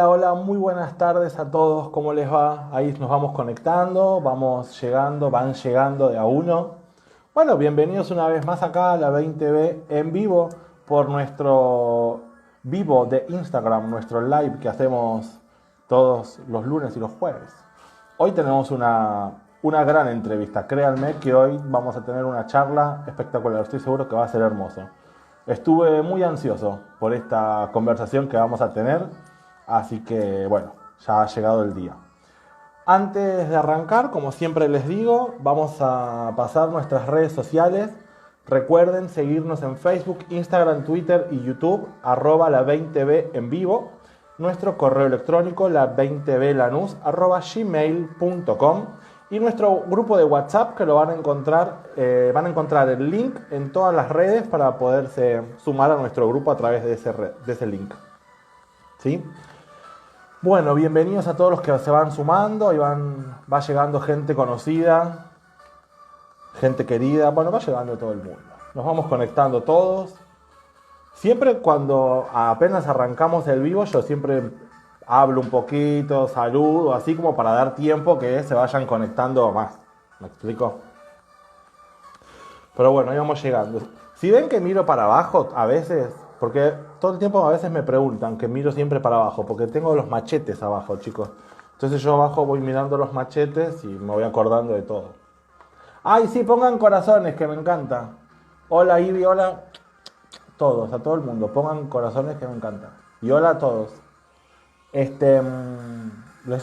Hola, hola, muy buenas tardes a todos, ¿cómo les va? Ahí nos vamos conectando, vamos llegando, van llegando de a uno. Bueno, bienvenidos una vez más acá a la 20B en vivo por nuestro vivo de Instagram, nuestro live que hacemos todos los lunes y los jueves. Hoy tenemos una gran entrevista, créanme que hoy vamos a tener una charla espectacular, estoy seguro que va a ser hermoso. Estuve muy ansioso por esta conversación que vamos a tener, así que bueno, ya ha llegado el día. Antes de arrancar, como siempre les digo, vamos a pasar nuestras redes sociales. Recuerden seguirnos en Facebook, Instagram, Twitter y YouTube, @ la 20B en vivo. Nuestro correo electrónico, la20blanus, @gmail.com. Y nuestro grupo de WhatsApp, que lo van a encontrar el link en todas las redes para poderse sumar a nuestro grupo a través de ese link. ¿Sí? Bueno, bienvenidos a todos los que se van sumando, y va llegando gente conocida, gente querida, bueno, va llegando todo el mundo. Nos vamos conectando todos. Siempre cuando apenas arrancamos el vivo, yo siempre hablo un poquito, saludo, así como para dar tiempo que se vayan conectando más. ¿Me explico? Pero bueno, ahí vamos llegando. Si ven que miro para abajo a veces, porque todo el tiempo a veces me preguntan que miro siempre para abajo, porque tengo los machetes abajo, chicos. Entonces yo abajo voy mirando los machetes y me voy acordando de todo. Ay, sí, pongan corazones, que me encanta. Hola Ivy, hola. Todos, a todo el mundo, pongan corazones, que me encanta. Y hola a todos. Les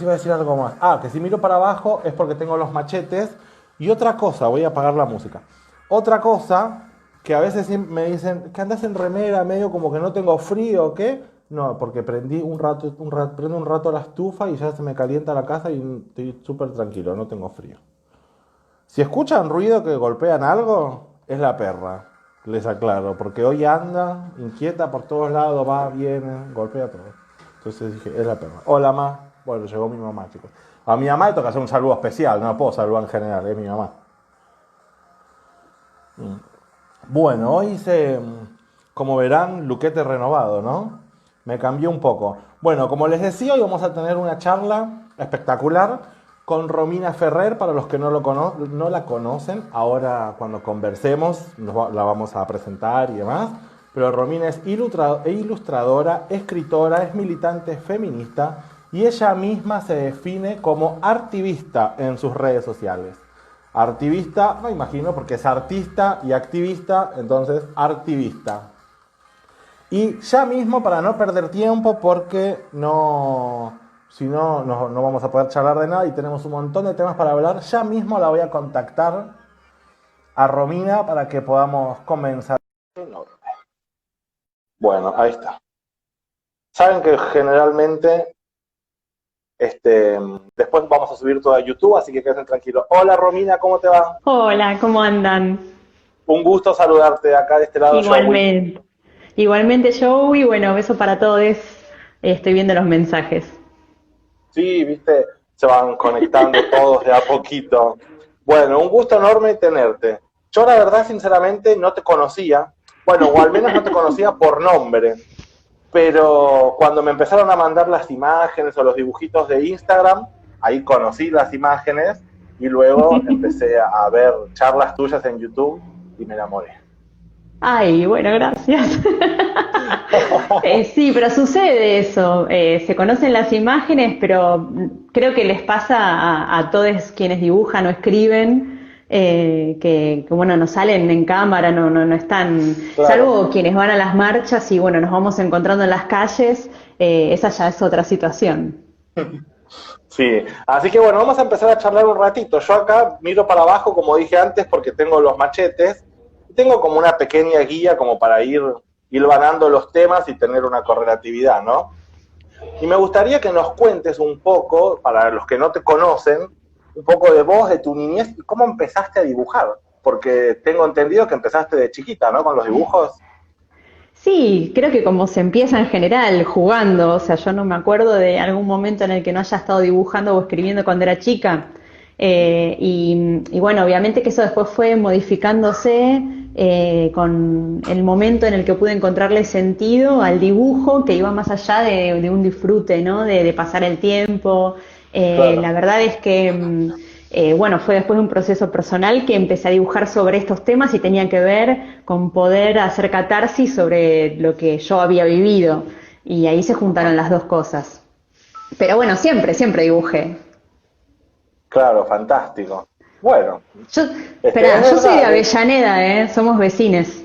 iba a decir algo más. Que si miro para abajo es porque tengo los machetes. Y otra cosa, voy a apagar la música. Otra cosa, que a veces me dicen que andas en remera, medio como que no tengo frío o qué. No, porque prendo un rato la estufa y ya se me calienta la casa y estoy súper tranquilo, no tengo frío. Si escuchan ruido que golpean algo, es la perra, les aclaro, porque hoy anda inquieta por todos lados, va, viene, golpea todo. Entonces dije, es la perra. Hola, ma. Bueno, llegó mi mamá, chicos. A mi mamá le toca hacer un saludo especial, no puedo saludar en general, es mi mamá. Bueno, hoy hice, como verán, luquete renovado, ¿no? Me cambió un poco. Bueno, como les decía, hoy vamos a tener una charla espectacular con Romina Ferrer, para los que no la conocen. Ahora, cuando conversemos, la vamos a presentar y demás. Pero Romina es ilustradora, escritora, es militante feminista y ella misma se define como artivista en sus redes sociales. Artivista, no imagino, porque es artista y activista, entonces artivista. Y ya mismo, para no perder tiempo, porque si no, no vamos a poder charlar de nada y tenemos un montón de temas para hablar, ya mismo la voy a contactar a Romina para que podamos comenzar. Bueno, ahí está. Saben que generalmente después vamos a subir todo a YouTube, así que queden tranquilos. Hola Romina, ¿cómo te va? Hola, ¿cómo andan? Un gusto saludarte acá de este lado, Joey. Igualmente. Igualmente, Joey. Bueno, beso para todos. Estoy viendo los mensajes. Sí, viste, se van conectando todos de a poquito. Bueno, un gusto enorme tenerte. Yo la verdad, sinceramente, no te conocía, bueno, o al menos no te conocía por nombre, pero cuando me empezaron a mandar las imágenes o los dibujitos de Instagram, ahí conocí las imágenes y luego empecé a ver charlas tuyas en YouTube y me enamoré. Ay, bueno, gracias. Sí, pero sucede eso. Se conocen las imágenes, pero creo que les pasa a todos quienes dibujan o escriben, bueno, no salen en cámara, no están, Claro. salvo quienes van a las marchas y bueno, nos vamos encontrando en las calles, esa ya es otra situación. Sí, así que bueno, vamos a empezar a charlar un ratito. Yo acá miro para abajo, como dije antes, porque tengo los machetes. Tengo como una pequeña guía como para ir ganando los temas y tener una correlatividad, ¿no? Y me gustaría que nos cuentes un poco, para los que no te conocen, un poco de vos, de tu niñez y cómo empezaste a dibujar. Porque tengo entendido que empezaste de chiquita, ¿no? Con los dibujos. Sí, creo que como se empieza en general jugando, o sea, yo no me acuerdo de algún momento en el que no haya estado dibujando o escribiendo cuando era chica. Y bueno, obviamente que eso después fue modificándose con el momento en el que pude encontrarle sentido al dibujo, que iba más allá de un disfrute, ¿no? De pasar el tiempo. Claro. La verdad es que, bueno, fue después de un proceso personal que empecé a dibujar sobre estos temas y tenía que ver con poder hacer catarsis sobre lo que yo había vivido. Y ahí se juntaron las dos cosas. Pero bueno, siempre dibujé. Claro, fantástico. Bueno, Yo, es espera, yo soy de verdad, Avellaneda, somos vecines.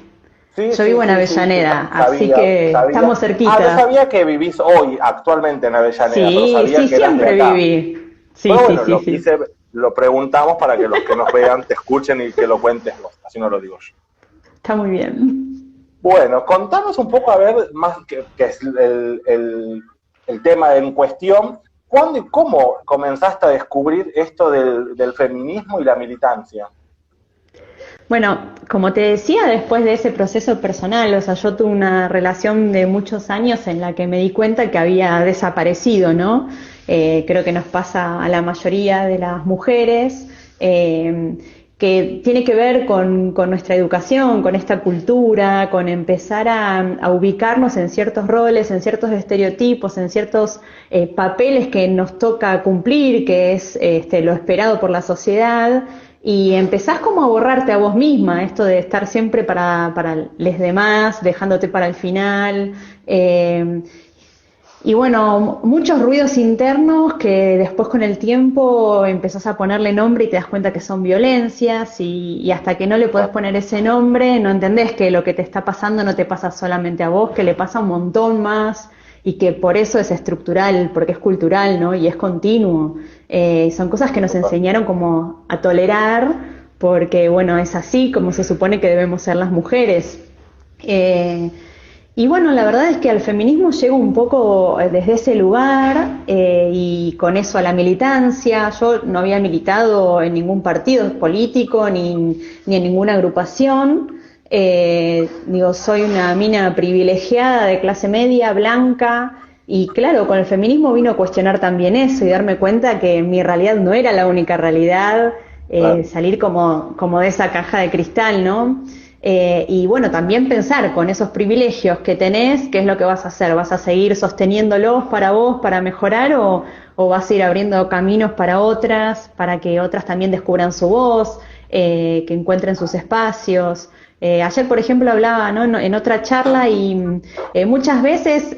sí, Yo sí, vivo en sí, sí, sí, Avellaneda, así sabía, que sabía. estamos Ah, no cerquita. sabía que vivís hoy, actualmente en Avellaneda, pero Sí, sabía sí, que eras de siempre acá. viví. Sí, Pero sí, bueno, sí, lo sí. quise, lo preguntamos para que los que nos vean te escuchen y que lo cuentes vos, así no lo digo yo. Está muy bien. Bueno, contanos un poco, a ver, más que es el tema en cuestión. ¿Cuándo y cómo comenzaste a descubrir esto del feminismo y la militancia? Bueno, como te decía, después de ese proceso personal, o sea, yo tuve una relación de muchos años en la que me di cuenta que había desaparecido, ¿no? Creo que nos pasa a la mayoría de las mujeres, que tiene que ver con nuestra educación, con esta cultura, con empezar a ubicarnos en ciertos roles, en ciertos estereotipos, en ciertos papeles que nos toca cumplir, que es lo esperado por la sociedad. Y empezás como a borrarte a vos misma, esto de estar siempre para los demás, dejándote para el final. Y bueno, muchos ruidos internos que después con el tiempo empezás a ponerle nombre y te das cuenta que son violencias y hasta que no le podés poner ese nombre no entendés que lo que te está pasando no te pasa solamente a vos, que le pasa a un montón más y que por eso es estructural, porque es cultural, ¿no? Y es continuo. Son cosas que nos enseñaron como a tolerar porque, bueno, es así como se supone que debemos ser las mujeres. Eh, y bueno, la verdad es que al feminismo llego un poco desde ese lugar y con eso a la militancia. Yo no había militado en ningún partido político ni en ninguna agrupación. Digo, soy una mina privilegiada de clase media, blanca, y claro, con el feminismo vino a cuestionar también eso y darme cuenta que mi realidad no era la única realidad, Claro. salir como de esa caja de cristal, ¿no? Y bueno, también pensar con esos privilegios que tenés, qué es lo que vas a hacer. ¿Vas a seguir sosteniéndolos para vos, para mejorar, o vas a ir abriendo caminos para otras, para que otras también descubran su voz, que encuentren sus espacios? Ayer, por ejemplo, hablaba, ¿no? en otra charla y muchas veces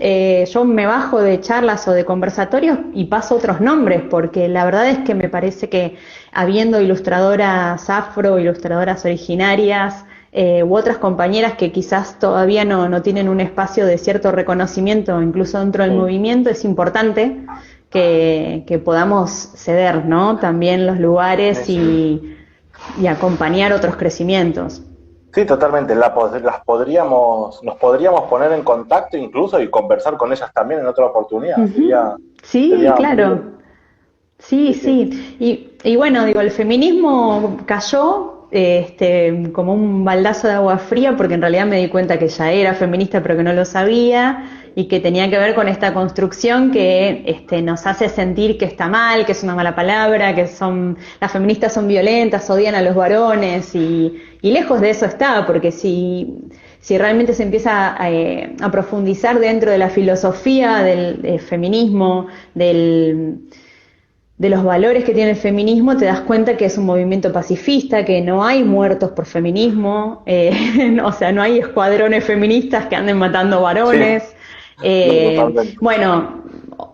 yo me bajo de charlas o de conversatorios y paso otros nombres, porque la verdad es que me parece que habiendo ilustradoras afro, ilustradoras originarias, u otras compañeras que quizás todavía no tienen un espacio de cierto reconocimiento, incluso dentro del Sí, movimiento, es importante que podamos ceder, ¿no? También los lugares sí. y acompañar otros crecimientos. Sí, totalmente. Nos podríamos poner en contacto incluso y conversar con ellas también en otra oportunidad. Ujú. Sí, Sería muy claro. bien. Sí, Sí, sí. sí. Y bueno, digo, el feminismo cayó como un baldazo de agua fría porque en realidad me di cuenta que ya era feminista pero que no lo sabía y que tenía que ver con esta construcción que nos hace sentir que está mal, que es una mala palabra, que las feministas son violentas, odian a los varones y lejos de eso está, porque si realmente se empieza a profundizar dentro de la filosofía del feminismo, de los valores que tiene el feminismo, te das cuenta que es un movimiento pacifista, que no hay muertos por feminismo, o sea, no hay escuadrones feministas que anden matando Sí, varones. no, totalmente. Bueno,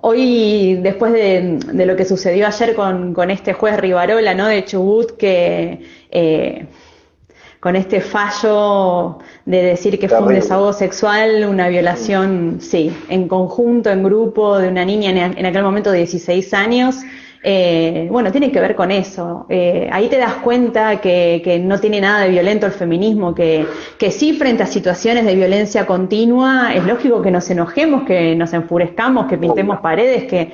hoy, después de lo que sucedió ayer con este juez Rivarola, ¿no? De Chubut, que con este fallo de decir que fue un Terrible. desahogo sexual, una Mm. violación, sí, en conjunto, en grupo, de una niña en aquel momento de 16 años. Bueno, tiene que ver con eso. Ahí te das cuenta que no tiene nada de violento el feminismo, que sí frente a situaciones de violencia continua es lógico que nos enojemos, que nos enfurezcamos, que pintemos Obvio. paredes, que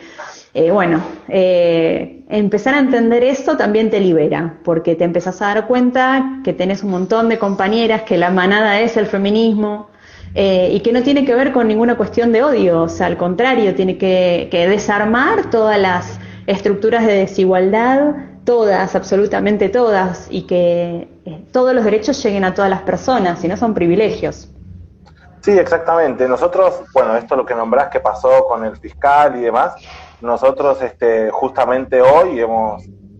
bueno, empezar a entender eso también te libera, porque te empezás a dar cuenta que tenés un montón de compañeras, que la manada es el feminismo, y que no tiene que ver con ninguna cuestión de odio, o sea, al contrario, tiene que desarmar todas las estructuras de desigualdad, todas, absolutamente todas, y que todos los derechos lleguen a todas las personas, si no son privilegios. Sí, exactamente. Nosotros, bueno, esto lo que nombrás que pasó con el fiscal y demás, nosotros justamente hoy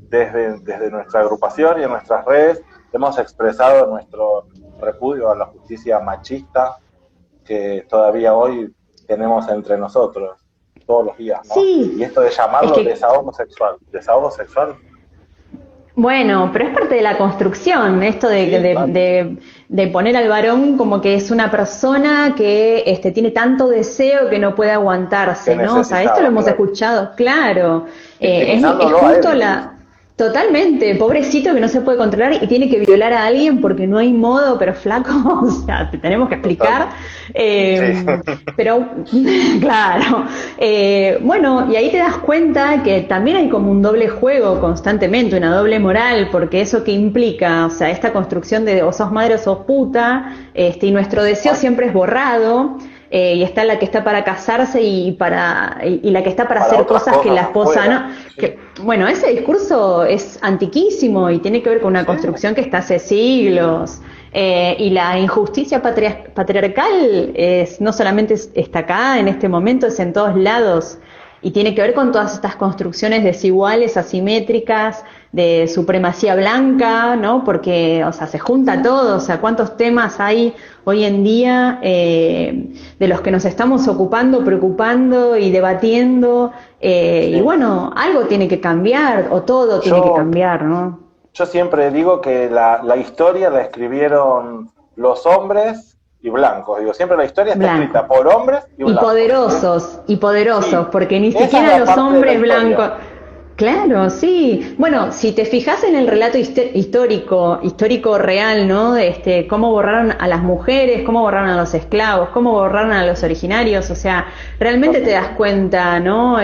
desde nuestra agrupación y en nuestras redes, hemos expresado nuestro repudio a la justicia machista que todavía hoy tenemos entre nosotros todos los días, ¿no? Sí, Y esto de llamarlo desahogo sexual. Bueno, pero es parte de la construcción, esto de poner al varón como que es una persona que tiene tanto deseo que no puede aguantarse, ¿no? O sea, esto lo hemos escuchado, claro. Es justo Totalmente, pobrecito que no se puede controlar y tiene que violar a alguien porque no hay modo, pero flaco, o sea, te tenemos que explicar. Pero, claro. Bueno, y ahí te das cuenta que también hay como un doble juego constantemente, una doble moral, porque eso que implica, o sea, esta construcción de o sos madre o sos puta, y nuestro deseo siempre es borrado. Y está la que está para casarse y la que está para hacer cosas que la esposa no. Bueno, ese discurso es antiquísimo y tiene que ver con una construcción que está hace siglos. Y la injusticia patriarcal no solamente está acá en este momento, es en todos lados. Y tiene que ver con todas estas construcciones desiguales, asimétricas, de supremacía blanca, ¿no? Porque, o sea, se junta todo, o sea, cuántos temas hay hoy en día de los que nos estamos ocupando, preocupando y debatiendo, y bueno, algo tiene que cambiar, o todo tiene que cambiar, ¿no? Yo siempre digo que la historia la escribieron los hombres y blancos, digo, siempre la historia está escrita por hombres y blancos. Y poderosos, porque ni siquiera los hombres blancos. Claro, sí. Bueno, si te fijas en el relato histórico real, ¿no? Cómo borraron a las mujeres, cómo borraron a los esclavos, cómo borraron a los originarios, o sea, realmente te das cuenta, ¿no?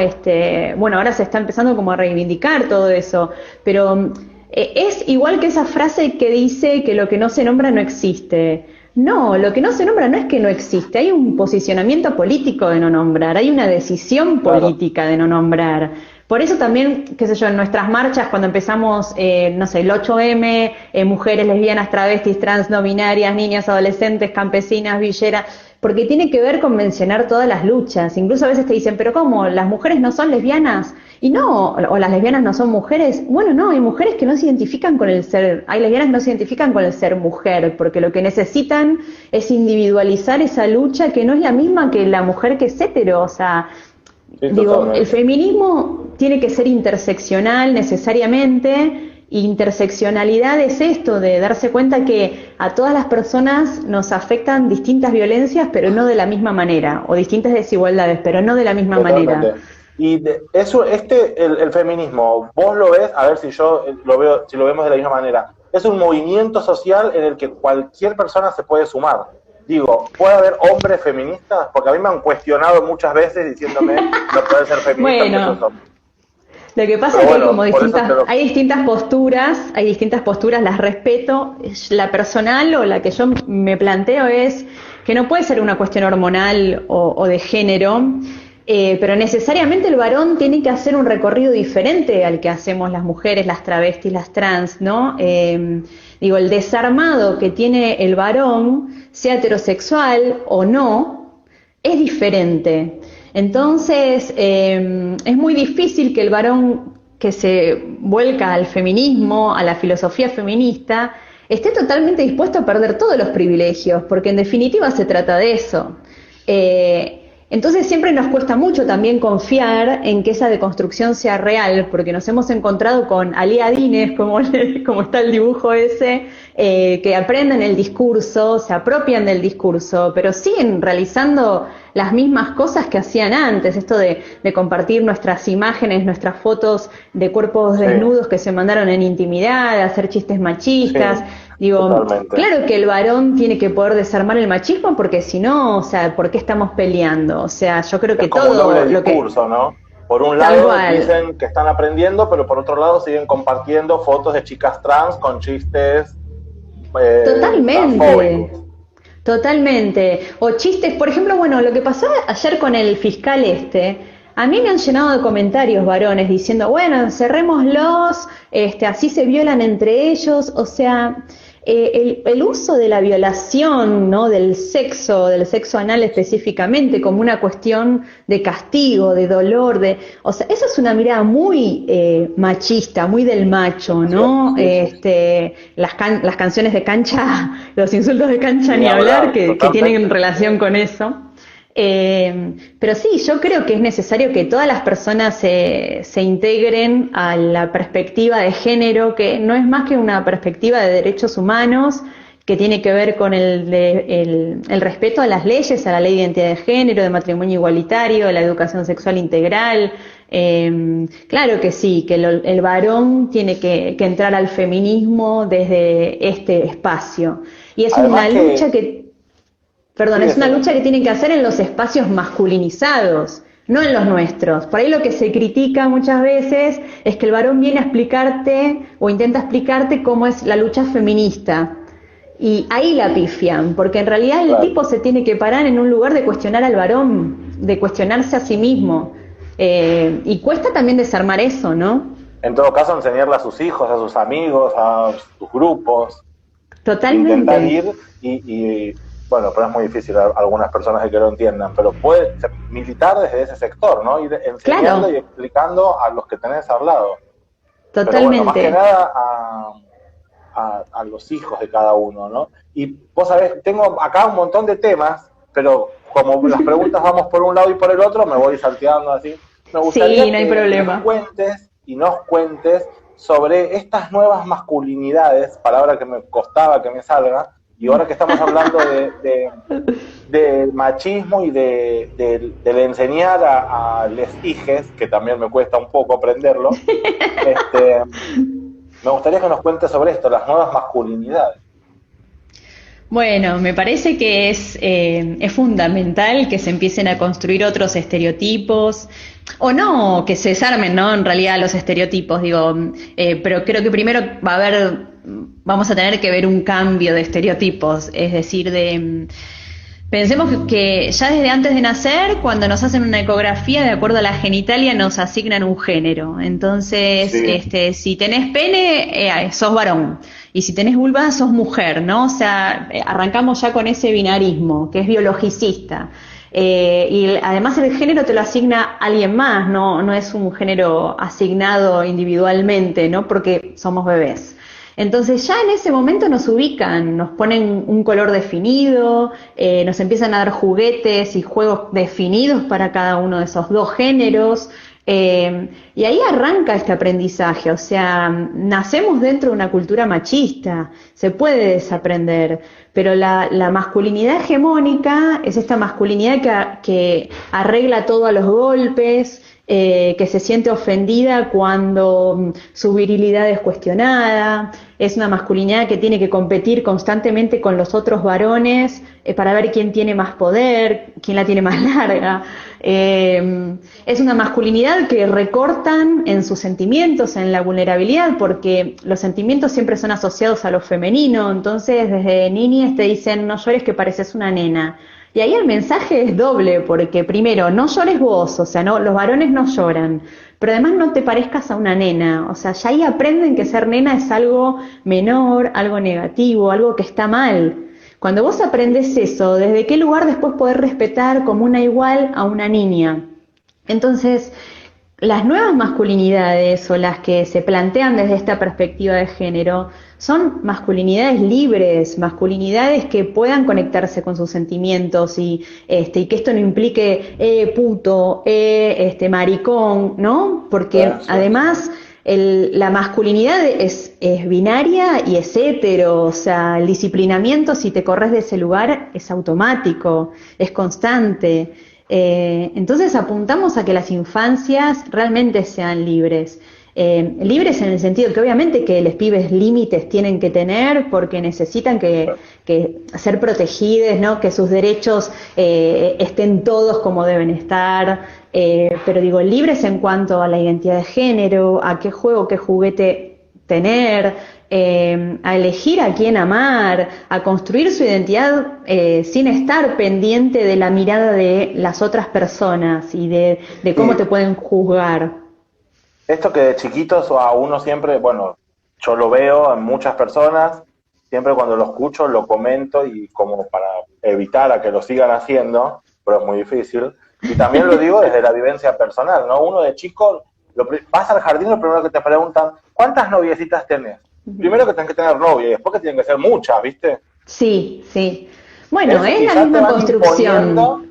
Bueno, ahora se está empezando como a reivindicar todo eso, pero es igual que esa frase que dice que lo que no se nombra no existe. No, lo que no se nombra no es que no existe, hay un posicionamiento político de no nombrar, hay una decisión política de no nombrar. Por eso también, qué sé yo, en nuestras marchas, cuando empezamos, no sé, el 8M, mujeres, lesbianas, travestis, trans, no binarias, niñas, adolescentes, campesinas, villeras, porque tiene que ver con mencionar todas las luchas. Incluso a veces te dicen, pero ¿cómo? ¿Las mujeres no son lesbianas? Y no, o las lesbianas no son mujeres. Bueno, no, hay mujeres que no se identifican con el ser, hay lesbianas que no se identifican con el ser mujer, porque lo que necesitan es individualizar esa lucha que no es la misma que la mujer que es hetero, o sea, sí, digo, el feminismo tiene que ser interseccional necesariamente. Interseccionalidad es esto, de darse cuenta que a todas las personas nos afectan distintas violencias, pero no de la misma manera, o distintas desigualdades, pero no de la misma manera. Y eso, el feminismo, vos lo ves, a ver si yo lo veo, si lo vemos de la misma manera, es un movimiento social en el que cualquier persona se puede sumar. Digo, ¿puede haber hombres feministas? Porque a mí me han cuestionado muchas veces diciéndome no puede ser feminista. Bueno, lo que pasa es que como hay distintas posturas, las respeto. La personal o la que yo me planteo es que no puede ser una cuestión hormonal o de género, pero necesariamente el varón tiene que hacer un recorrido diferente al que hacemos las mujeres, las travestis, las trans, ¿no? Digo, el desarmado que tiene el varón, sea heterosexual o no, es diferente. Entonces, es muy difícil que el varón que se vuelca al feminismo, a la filosofía feminista, esté totalmente dispuesto a perder todos los privilegios, porque en definitiva se trata de eso. Entonces siempre nos cuesta mucho también confiar en que esa deconstrucción sea real, porque nos hemos encontrado con aliadines, como está el dibujo ese, que aprenden el discurso, se apropian del discurso, pero siguen realizando las mismas cosas que hacían antes, esto de compartir nuestras imágenes, nuestras fotos de cuerpos desnudos que se mandaron en intimidad, hacer chistes machistas. Digo, totalmente. Claro que el varón tiene que poder desarmar el machismo, porque si no, o sea, ¿por qué estamos peleando? O sea, yo creo que es como todo un doble discurso, ¿no? Por un lado dicen que están aprendiendo, pero por otro lado siguen compartiendo fotos de chicas trans con chistes totalmente. Totalmente. O chistes, por ejemplo, bueno, lo que pasó ayer con el fiscal a mí me han llenado de comentarios varones diciendo, bueno, encerrémoslos, así se violan entre ellos, o sea, el uso de la violación, ¿no? Del sexo anal específicamente, como una cuestión de castigo, de dolor, o sea, eso es una mirada muy machista, muy del macho, ¿no? Las canciones de cancha, los insultos de cancha ni hablar, que tienen relación con eso. Pero sí, yo creo que es necesario que todas las personas se integren a la perspectiva de género, que no es más que una perspectiva de derechos humanos, que tiene que ver con el respeto a las leyes, a la ley de identidad de género, de matrimonio igualitario, la educación sexual integral. Claro que sí, que el varón tiene que entrar al feminismo desde este espacio. Y es una lucha es una lucha que tienen que hacer en los espacios masculinizados, no en los nuestros. Por ahí lo que se critica muchas veces es que el varón viene a explicarte o intenta explicarte cómo es la lucha feminista. Y ahí la pifian, porque en realidad el tipo se tiene que parar en un lugar de cuestionar al varón, de cuestionarse a sí mismo. Y cuesta también desarmar eso, ¿no? En todo caso, enseñarle a sus hijos, a sus amigos, a sus grupos. Totalmente. Intentar ir y bueno, pero es muy difícil a algunas personas que lo entiendan, pero puede militar desde ese sector, ¿no? Ir enseñando y explicando a los que tenés al lado. Totalmente. Pero bueno, más que nada a los hijos de cada uno, ¿no? Y vos sabés, tengo acá un montón de temas, pero como las preguntas vamos por un lado y por el otro, me voy salteando así. Me gustaría sí, no hay problema. nos cuentes sobre estas nuevas masculinidades, palabra que me costaba que me salga, y ahora que estamos hablando de machismo y de enseñar a les hijes, que también me cuesta un poco aprenderlo, me gustaría que nos cuentes sobre esto, las nuevas masculinidades. Bueno, me parece que es fundamental que se empiecen a construir otros estereotipos, o no, que se desarmen, ¿no? En realidad los estereotipos, digo, pero creo que primero vamos a tener que ver un cambio de estereotipos, es decir, pensemos que ya desde antes de nacer, cuando nos hacen una ecografía, de acuerdo a la genitalia, nos asignan un género. Entonces, si tenés pene, sos varón. Y si tenés vulva, sos mujer, ¿no? O sea, arrancamos ya con ese binarismo, que es biologicista. Y además el género te lo asigna alguien más, no es un género asignado individualmente, ¿no? Porque somos bebés. Entonces ya en ese momento nos ubican, nos ponen un color definido, nos empiezan a dar juguetes y juegos definidos para cada uno de esos dos géneros, y ahí arranca este aprendizaje, o sea, nacemos dentro de una cultura machista, se puede desaprender, pero la masculinidad hegemónica es esta masculinidad que arregla todo a los golpes, que se siente ofendida cuando su virilidad es cuestionada, es una masculinidad que tiene que competir constantemente con los otros varones para ver quién tiene más poder, quién la tiene más larga. Es una masculinidad que recortan en sus sentimientos, en la vulnerabilidad, porque los sentimientos siempre son asociados a lo femenino, entonces desde niñas te dicen no llores que pareces una nena. Y ahí el mensaje es doble, porque primero, no llores vos, o sea, no, los varones no lloran, pero además no te parezcas a una nena, o sea, ya ahí aprenden que ser nena es algo menor, algo negativo, algo que está mal. Cuando vos aprendes eso, ¿desde qué lugar después podés respetar como una igual a una niña? Entonces, las nuevas masculinidades o las que se plantean desde esta perspectiva de género son masculinidades libres, masculinidades que puedan conectarse con sus sentimientos y que esto no implique puto, maricón, ¿no? Porque además la masculinidad es binaria y es hetero, o sea, el disciplinamiento si te corres de ese lugar es automático, es constante. Entonces apuntamos a que las infancias realmente sean libres. Libres en el sentido que obviamente que los pibes límites tienen que tener porque necesitan que ser protegidos, ¿no? Que sus derechos estén todos como deben estar, pero digo, libres en cuanto a la identidad de género, a qué juego, qué juguete tener, a elegir a quién amar, a construir su identidad sin estar pendiente de la mirada de las otras personas y de cómo te pueden juzgar. Esto que de chiquitos a uno siempre, bueno, yo lo veo en muchas personas, siempre cuando lo escucho lo comento y como para evitar a que lo sigan haciendo, pero es muy difícil. Y también lo digo desde la vivencia personal, ¿no? Uno de chico, vas al jardín, lo primero que te preguntan, ¿cuántas noviecitas tenés? Primero que tenés que tener novia y después que tienen que ser muchas, ¿viste? Sí, sí. Bueno, Eso, es y la ya te misma van imponiendo construcción.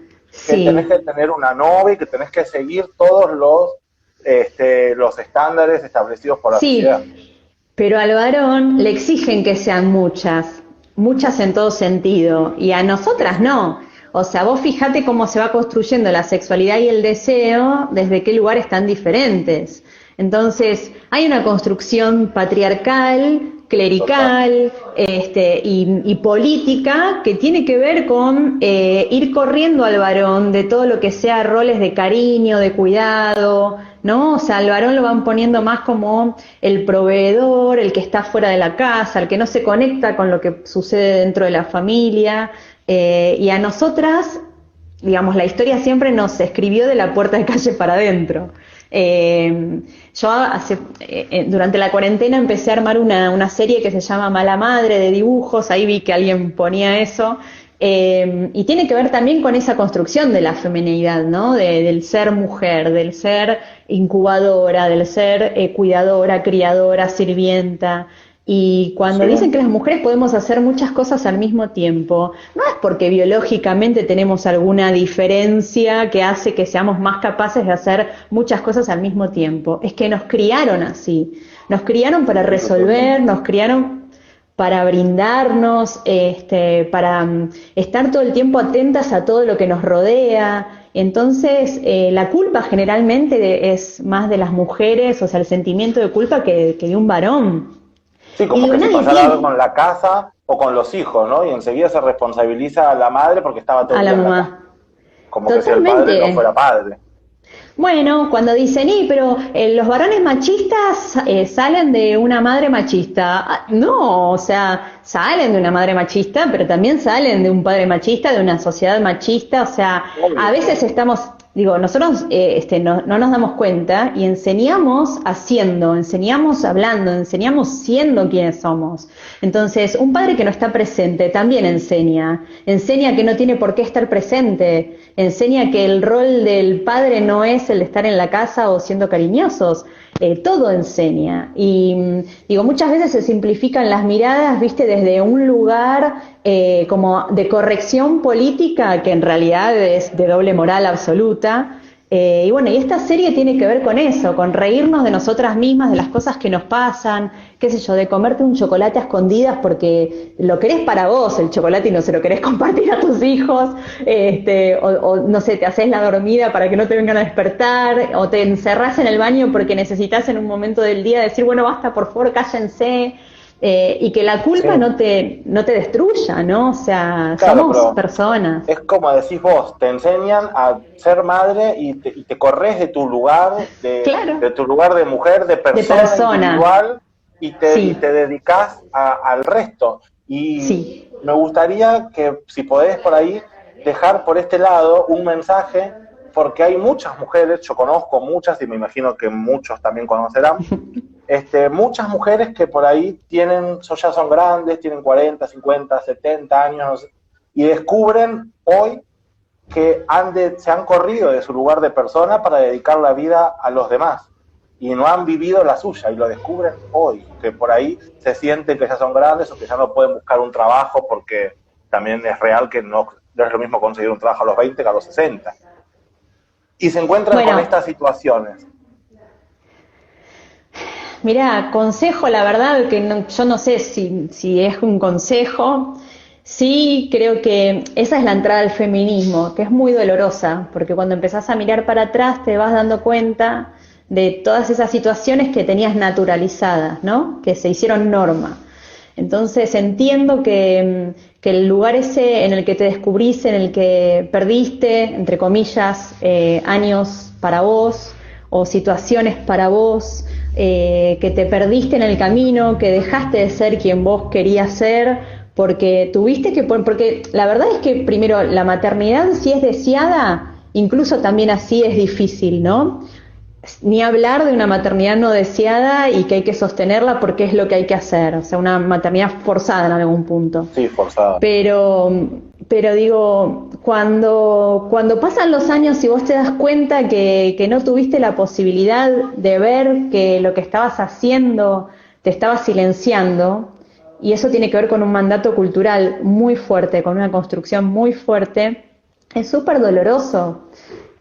que tenés Sí, que tener una novia y que tenés que seguir todos los estándares establecidos por la sociedad. sí. Pero al varón le exigen que sean muchas, muchas en todo sentido, y a nosotras no. O sea, vos fijate cómo se va construyendo la sexualidad y el deseo, desde qué lugares tan diferentes. Entonces, hay una construcción patriarcal, Total. clerical, y política que tiene que ver con ir corriendo al varón de todo lo que sea roles de cariño, de cuidado, ¿no? O sea, al varón lo van poniendo más como el proveedor, el que está fuera de la casa, el que no se conecta con lo que sucede dentro de la familia, y a nosotras, digamos, la historia siempre nos escribió de la puerta de calle para adentro. Yo durante la cuarentena empecé a armar una serie que se llama Mala Madre, de dibujos, ahí vi que alguien ponía eso, y tiene que ver también con esa construcción de la feminidad, ¿no? Del ser mujer, del ser incubadora, del ser cuidadora, criadora, sirvienta. Y cuando Sí. dicen que las mujeres podemos hacer muchas cosas al mismo tiempo, no es porque biológicamente tenemos alguna diferencia que hace que seamos más capaces de hacer muchas cosas al mismo tiempo, es que nos criaron así, nos criaron para Sí, resolver, totalmente. nos criaron para brindarnos, para estar todo el tiempo atentas a todo lo que nos rodea. Entonces, la culpa generalmente es más de las mujeres, o sea, el sentimiento de culpa que de un varón. Sí, Y como digo, que si nadie pasara algo tiene con la casa o con los hijos, ¿no? Y enseguida se responsabiliza a la madre porque estaba todo a el la día en la casa. mamá. Como que si el padre no fuera Totalmente. padre. Bueno, cuando dicen, pero los varones machistas salen de una madre machista. Ah, no, o sea, salen de una madre machista, pero también salen de un padre machista, de una sociedad machista. O sea, a Obvio. veces estamos, digo, nosotros no nos damos cuenta y enseñamos haciendo, enseñamos hablando, enseñamos siendo quienes somos. Entonces, un padre que no está presente también enseña que no tiene por qué estar presente, enseña que el rol del padre no es el de estar en la casa o siendo cariñosos, todo enseña. Y digo, muchas veces se simplifican las miradas, viste, desde un lugar como de corrección política que en realidad es de doble moral absoluta. Y bueno, y esta serie tiene que ver con eso, con reírnos de nosotras mismas, de las cosas que nos pasan, qué sé yo, de comerte un chocolate a escondidas porque lo querés para vos, el chocolate, y no se lo querés compartir a tus hijos, o no sé, te haces la dormida para que no te vengan a despertar, o te encerrás en el baño porque necesitas en un momento del día decir, bueno, basta, por favor, cállense, y que la Sí. culpa no te destruya, ¿no? O sea, Claro, somos pero personas. es como decís vos, te enseñan a ser madre y te corres de tu lugar, Claro, de tu lugar de mujer, de de persona persona, individual, y te sí, dedicas al resto. Y sí. me gustaría que, si podés por ahí, dejar por este lado un mensaje, porque hay muchas mujeres, yo conozco muchas y me imagino que muchos también conocerán, muchas mujeres que por ahí ya son grandes, tienen 40, 50, 70 años, no sé, y descubren hoy que se han corrido de su lugar de persona para dedicar la vida a los demás y no han vivido la suya y lo descubren hoy, que por ahí se sienten que ya son grandes o que ya no pueden buscar un trabajo porque también es real que no es lo mismo conseguir un trabajo a los 20 que a los 60. Y se encuentran con Bueno, estas situaciones. mira, consejo, la verdad que yo no sé si es un consejo. Sí, creo que esa es la entrada al feminismo, que es muy dolorosa, porque cuando empezás a mirar para atrás te vas dando cuenta de todas esas situaciones que tenías naturalizadas, ¿no? Que se hicieron norma. Entonces entiendo que el lugar ese en el que te descubrís, en el que perdiste, entre comillas, años para vos o situaciones para vos, que te perdiste en el camino, que dejaste de ser quien vos querías ser, porque tuviste porque la verdad es que primero la maternidad, si es deseada, incluso también así es difícil, ¿no? ni hablar de una maternidad no deseada y que hay que sostenerla porque es lo que hay que hacer, o sea, una maternidad forzada en algún punto. Sí, forzada. Pero digo, cuando pasan los años y vos te das cuenta que no tuviste la posibilidad de ver que lo que estabas haciendo te estaba silenciando, y eso tiene que ver con un mandato cultural muy fuerte, con una construcción muy fuerte, es súper doloroso.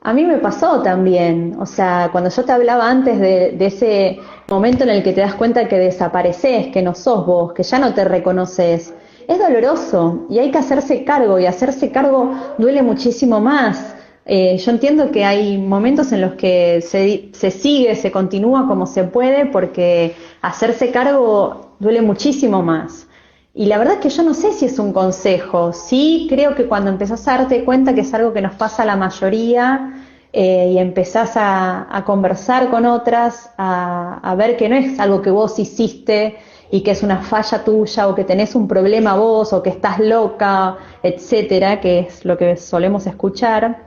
A mí me pasó también, o sea, cuando yo te hablaba antes de ese momento en el que te das cuenta que desapareces, que no sos vos, que ya no te reconoces, es doloroso y hay que hacerse cargo, y hacerse cargo duele muchísimo más. Yo entiendo que hay momentos en los que se sigue, se continúa como se puede, porque hacerse cargo duele muchísimo más. Y la verdad es que yo no sé si es un consejo. Sí, creo que cuando empezás a darte cuenta que es algo que nos pasa a la mayoría, y empezás a conversar con otras, a ver que no es algo que vos hiciste y que es una falla tuya, o que tenés un problema vos, o que estás loca, etcétera, que es lo que solemos escuchar,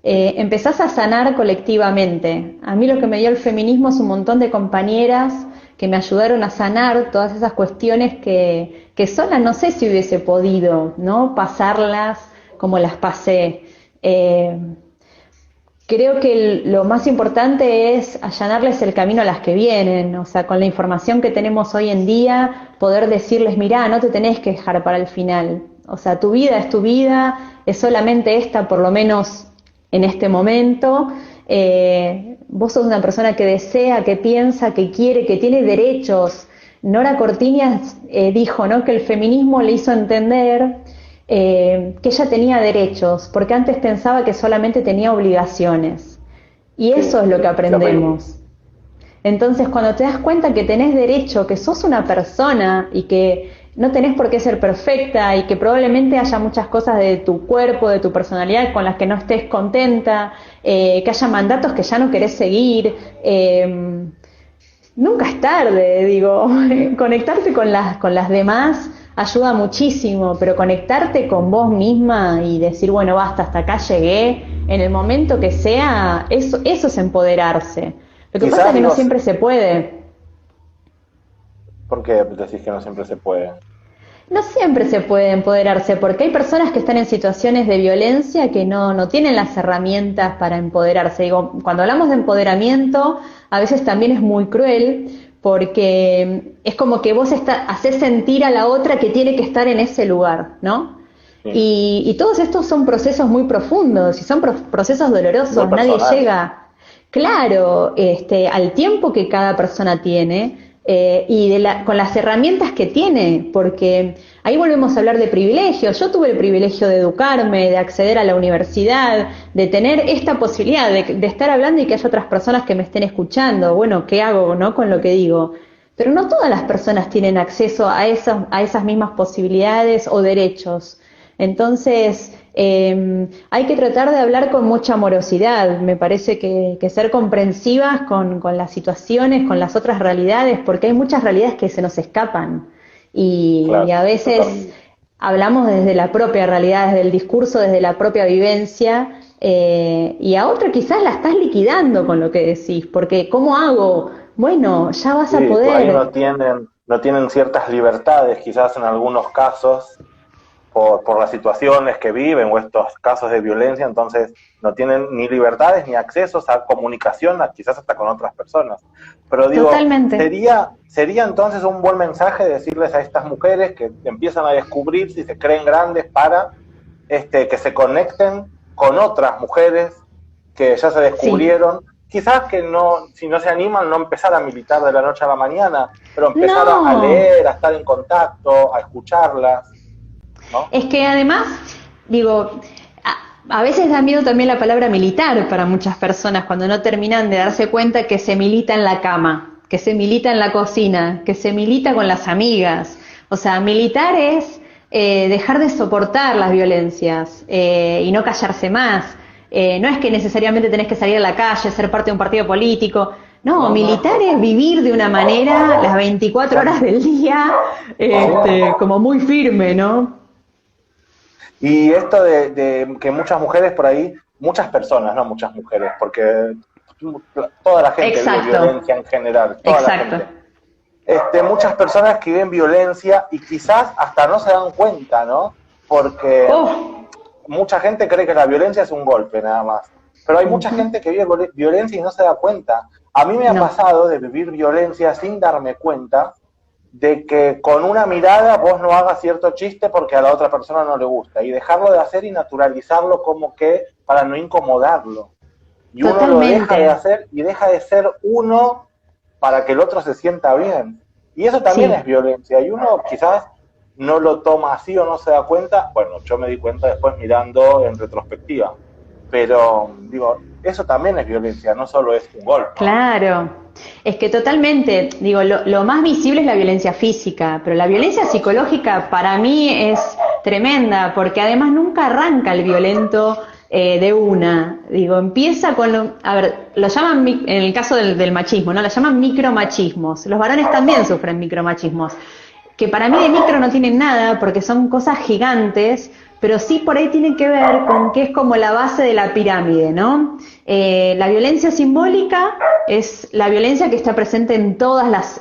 empezás a sanar colectivamente. A mí lo que me dio el feminismo es un montón de compañeras que me ayudaron a sanar todas esas cuestiones que sola no sé si hubiese podido, ¿no?, pasarlas como las pasé. Creo que lo más importante es allanarles el camino a las que vienen, o sea, con la información que tenemos hoy en día, poder decirles, mirá, no te tenés que dejar para el final. O sea, tu vida es tu vida, es solamente esta, por lo menos en este momento. Vos sos una persona que desea, que piensa, que quiere, que tiene derechos. Nora Cortiñas dijo, ¿no?, que el feminismo le hizo entender que ella tenía derechos, porque antes pensaba que solamente tenía obligaciones. Y eso es lo que aprendemos. Entonces, cuando te das cuenta que tenés derecho, que sos una persona y que no tenés por qué ser perfecta, y que probablemente haya muchas cosas de tu cuerpo, de tu personalidad con las que no estés contenta, que haya mandatos que ya no querés seguir, nunca es tarde, digo, conectarte con las demás ayuda muchísimo, pero conectarte con vos misma y decir, bueno, basta, hasta acá llegué, en el momento que sea, eso es empoderarse. Lo que pasa es que no siempre se puede. ¿Por qué decís que no siempre se puede? No siempre se puede empoderarse, porque hay personas que están en situaciones de violencia que no tienen las herramientas para empoderarse. Digo, cuando hablamos de empoderamiento, a veces también es muy cruel, porque es como que vos hacés sentir a la otra que tiene que estar en ese lugar, ¿no? Sí. Y todos estos son procesos muy profundos y son procesos dolorosos. Nadie llega, claro, al tiempo que cada persona tiene. Y con las herramientas que tiene, porque ahí volvemos a hablar de privilegios. Yo tuve el privilegio de educarme, de acceder a la universidad, de tener esta posibilidad de estar hablando y que haya otras personas que me estén escuchando. Bueno, ¿qué hago, no?, con lo que digo? Pero no todas las personas tienen acceso a esas mismas posibilidades o derechos. Entonces, hay que tratar de hablar con mucha amorosidad. Me parece que ser comprensivas con las situaciones, con las otras realidades, porque hay muchas realidades que se nos escapan. Claro, y a veces totalmente hablamos desde la propia realidad, desde el discurso, desde la propia vivencia, y a otra quizás la estás liquidando con lo que decís, porque ¿cómo hago? Bueno, ya vas a poder. Ahí no tienen ciertas libertades, quizás en algunos casos, por las situaciones que viven o estos casos de violencia, entonces no tienen ni libertades ni accesos a comunicación, quizás hasta con otras personas. Pero digo, sería entonces un buen mensaje decirles a estas mujeres que empiezan a descubrirse y se creen grandes para que se conecten con otras mujeres que ya se descubrieron. Sí. Quizás que no, si no se animan, no empezar a militar de la noche a la mañana, pero empezar a leer, a estar en contacto, a escucharlas, ¿no? Es que además, digo, a veces da miedo también la palabra militar para muchas personas cuando no terminan de darse cuenta que se milita en la cama, que se milita en la cocina, que se milita con las amigas. O sea, militar es dejar de soportar las violencias y no callarse más. No es que necesariamente tenés que salir a la calle, ser parte de un partido político. No, militar es vivir de una manera las 24 horas del día, como muy firme, ¿no? Y esto de que muchas mujeres por ahí, muchas personas, no muchas mujeres, porque toda la gente Exacto. vive violencia en general, toda Exacto. la gente. Muchas personas que viven violencia y quizás hasta no se dan cuenta, ¿no? Porque mucha gente cree que la violencia es un golpe nada más, pero hay mucha gente que vive violencia y no se da cuenta. A mí me ha pasado de vivir violencia sin darme cuenta de que con una mirada vos no hagas cierto chiste porque a la otra persona no le gusta, y dejarlo de hacer y naturalizarlo como que para no incomodarlo. Y uno lo deja de hacer y deja de ser uno para que el otro se sienta bien. Y eso también es violencia, y uno quizás no lo toma así o no se da cuenta. Bueno, yo me di cuenta después mirando en retrospectiva, pero digo, eso también es violencia, no solo es un golpe. Claro, es que totalmente, digo, lo más visible es la violencia física, pero la violencia psicológica para mí es tremenda, porque además nunca arranca el violento de una. Digo, empieza con, a ver, lo llaman, en el caso del machismo, ¿no? Lo llaman micromachismos. Los varones también sufren micromachismos, que para mí de micro no tienen nada, porque son cosas gigantes, pero sí por ahí tienen que ver con que es como la base de la pirámide, ¿no? La violencia simbólica es la violencia que está presente en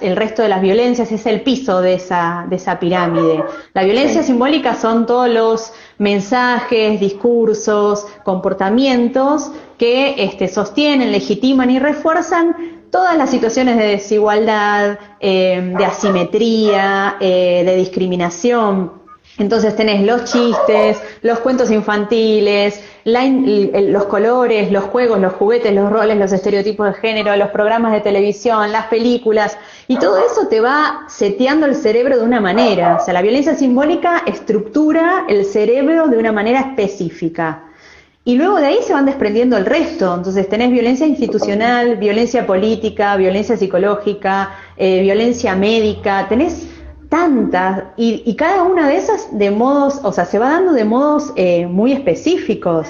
el resto de las violencias, es el piso de esa pirámide. La violencia simbólica son todos los mensajes, discursos, comportamientos que sostienen, legitiman y refuerzan todas las situaciones de desigualdad, de asimetría, de discriminación. Entonces tenés los chistes, los cuentos infantiles, los colores, los juegos, los juguetes, los roles, los estereotipos de género, los programas de televisión, las películas, y todo eso te va seteando el cerebro de una manera. O sea, la violencia simbólica estructura el cerebro de una manera específica. Y luego de ahí se van desprendiendo el resto. Entonces tenés violencia institucional, violencia política, violencia psicológica, violencia médica, tenés tantas, y cada una de esas de modos, o sea, se va dando de modos muy específicos.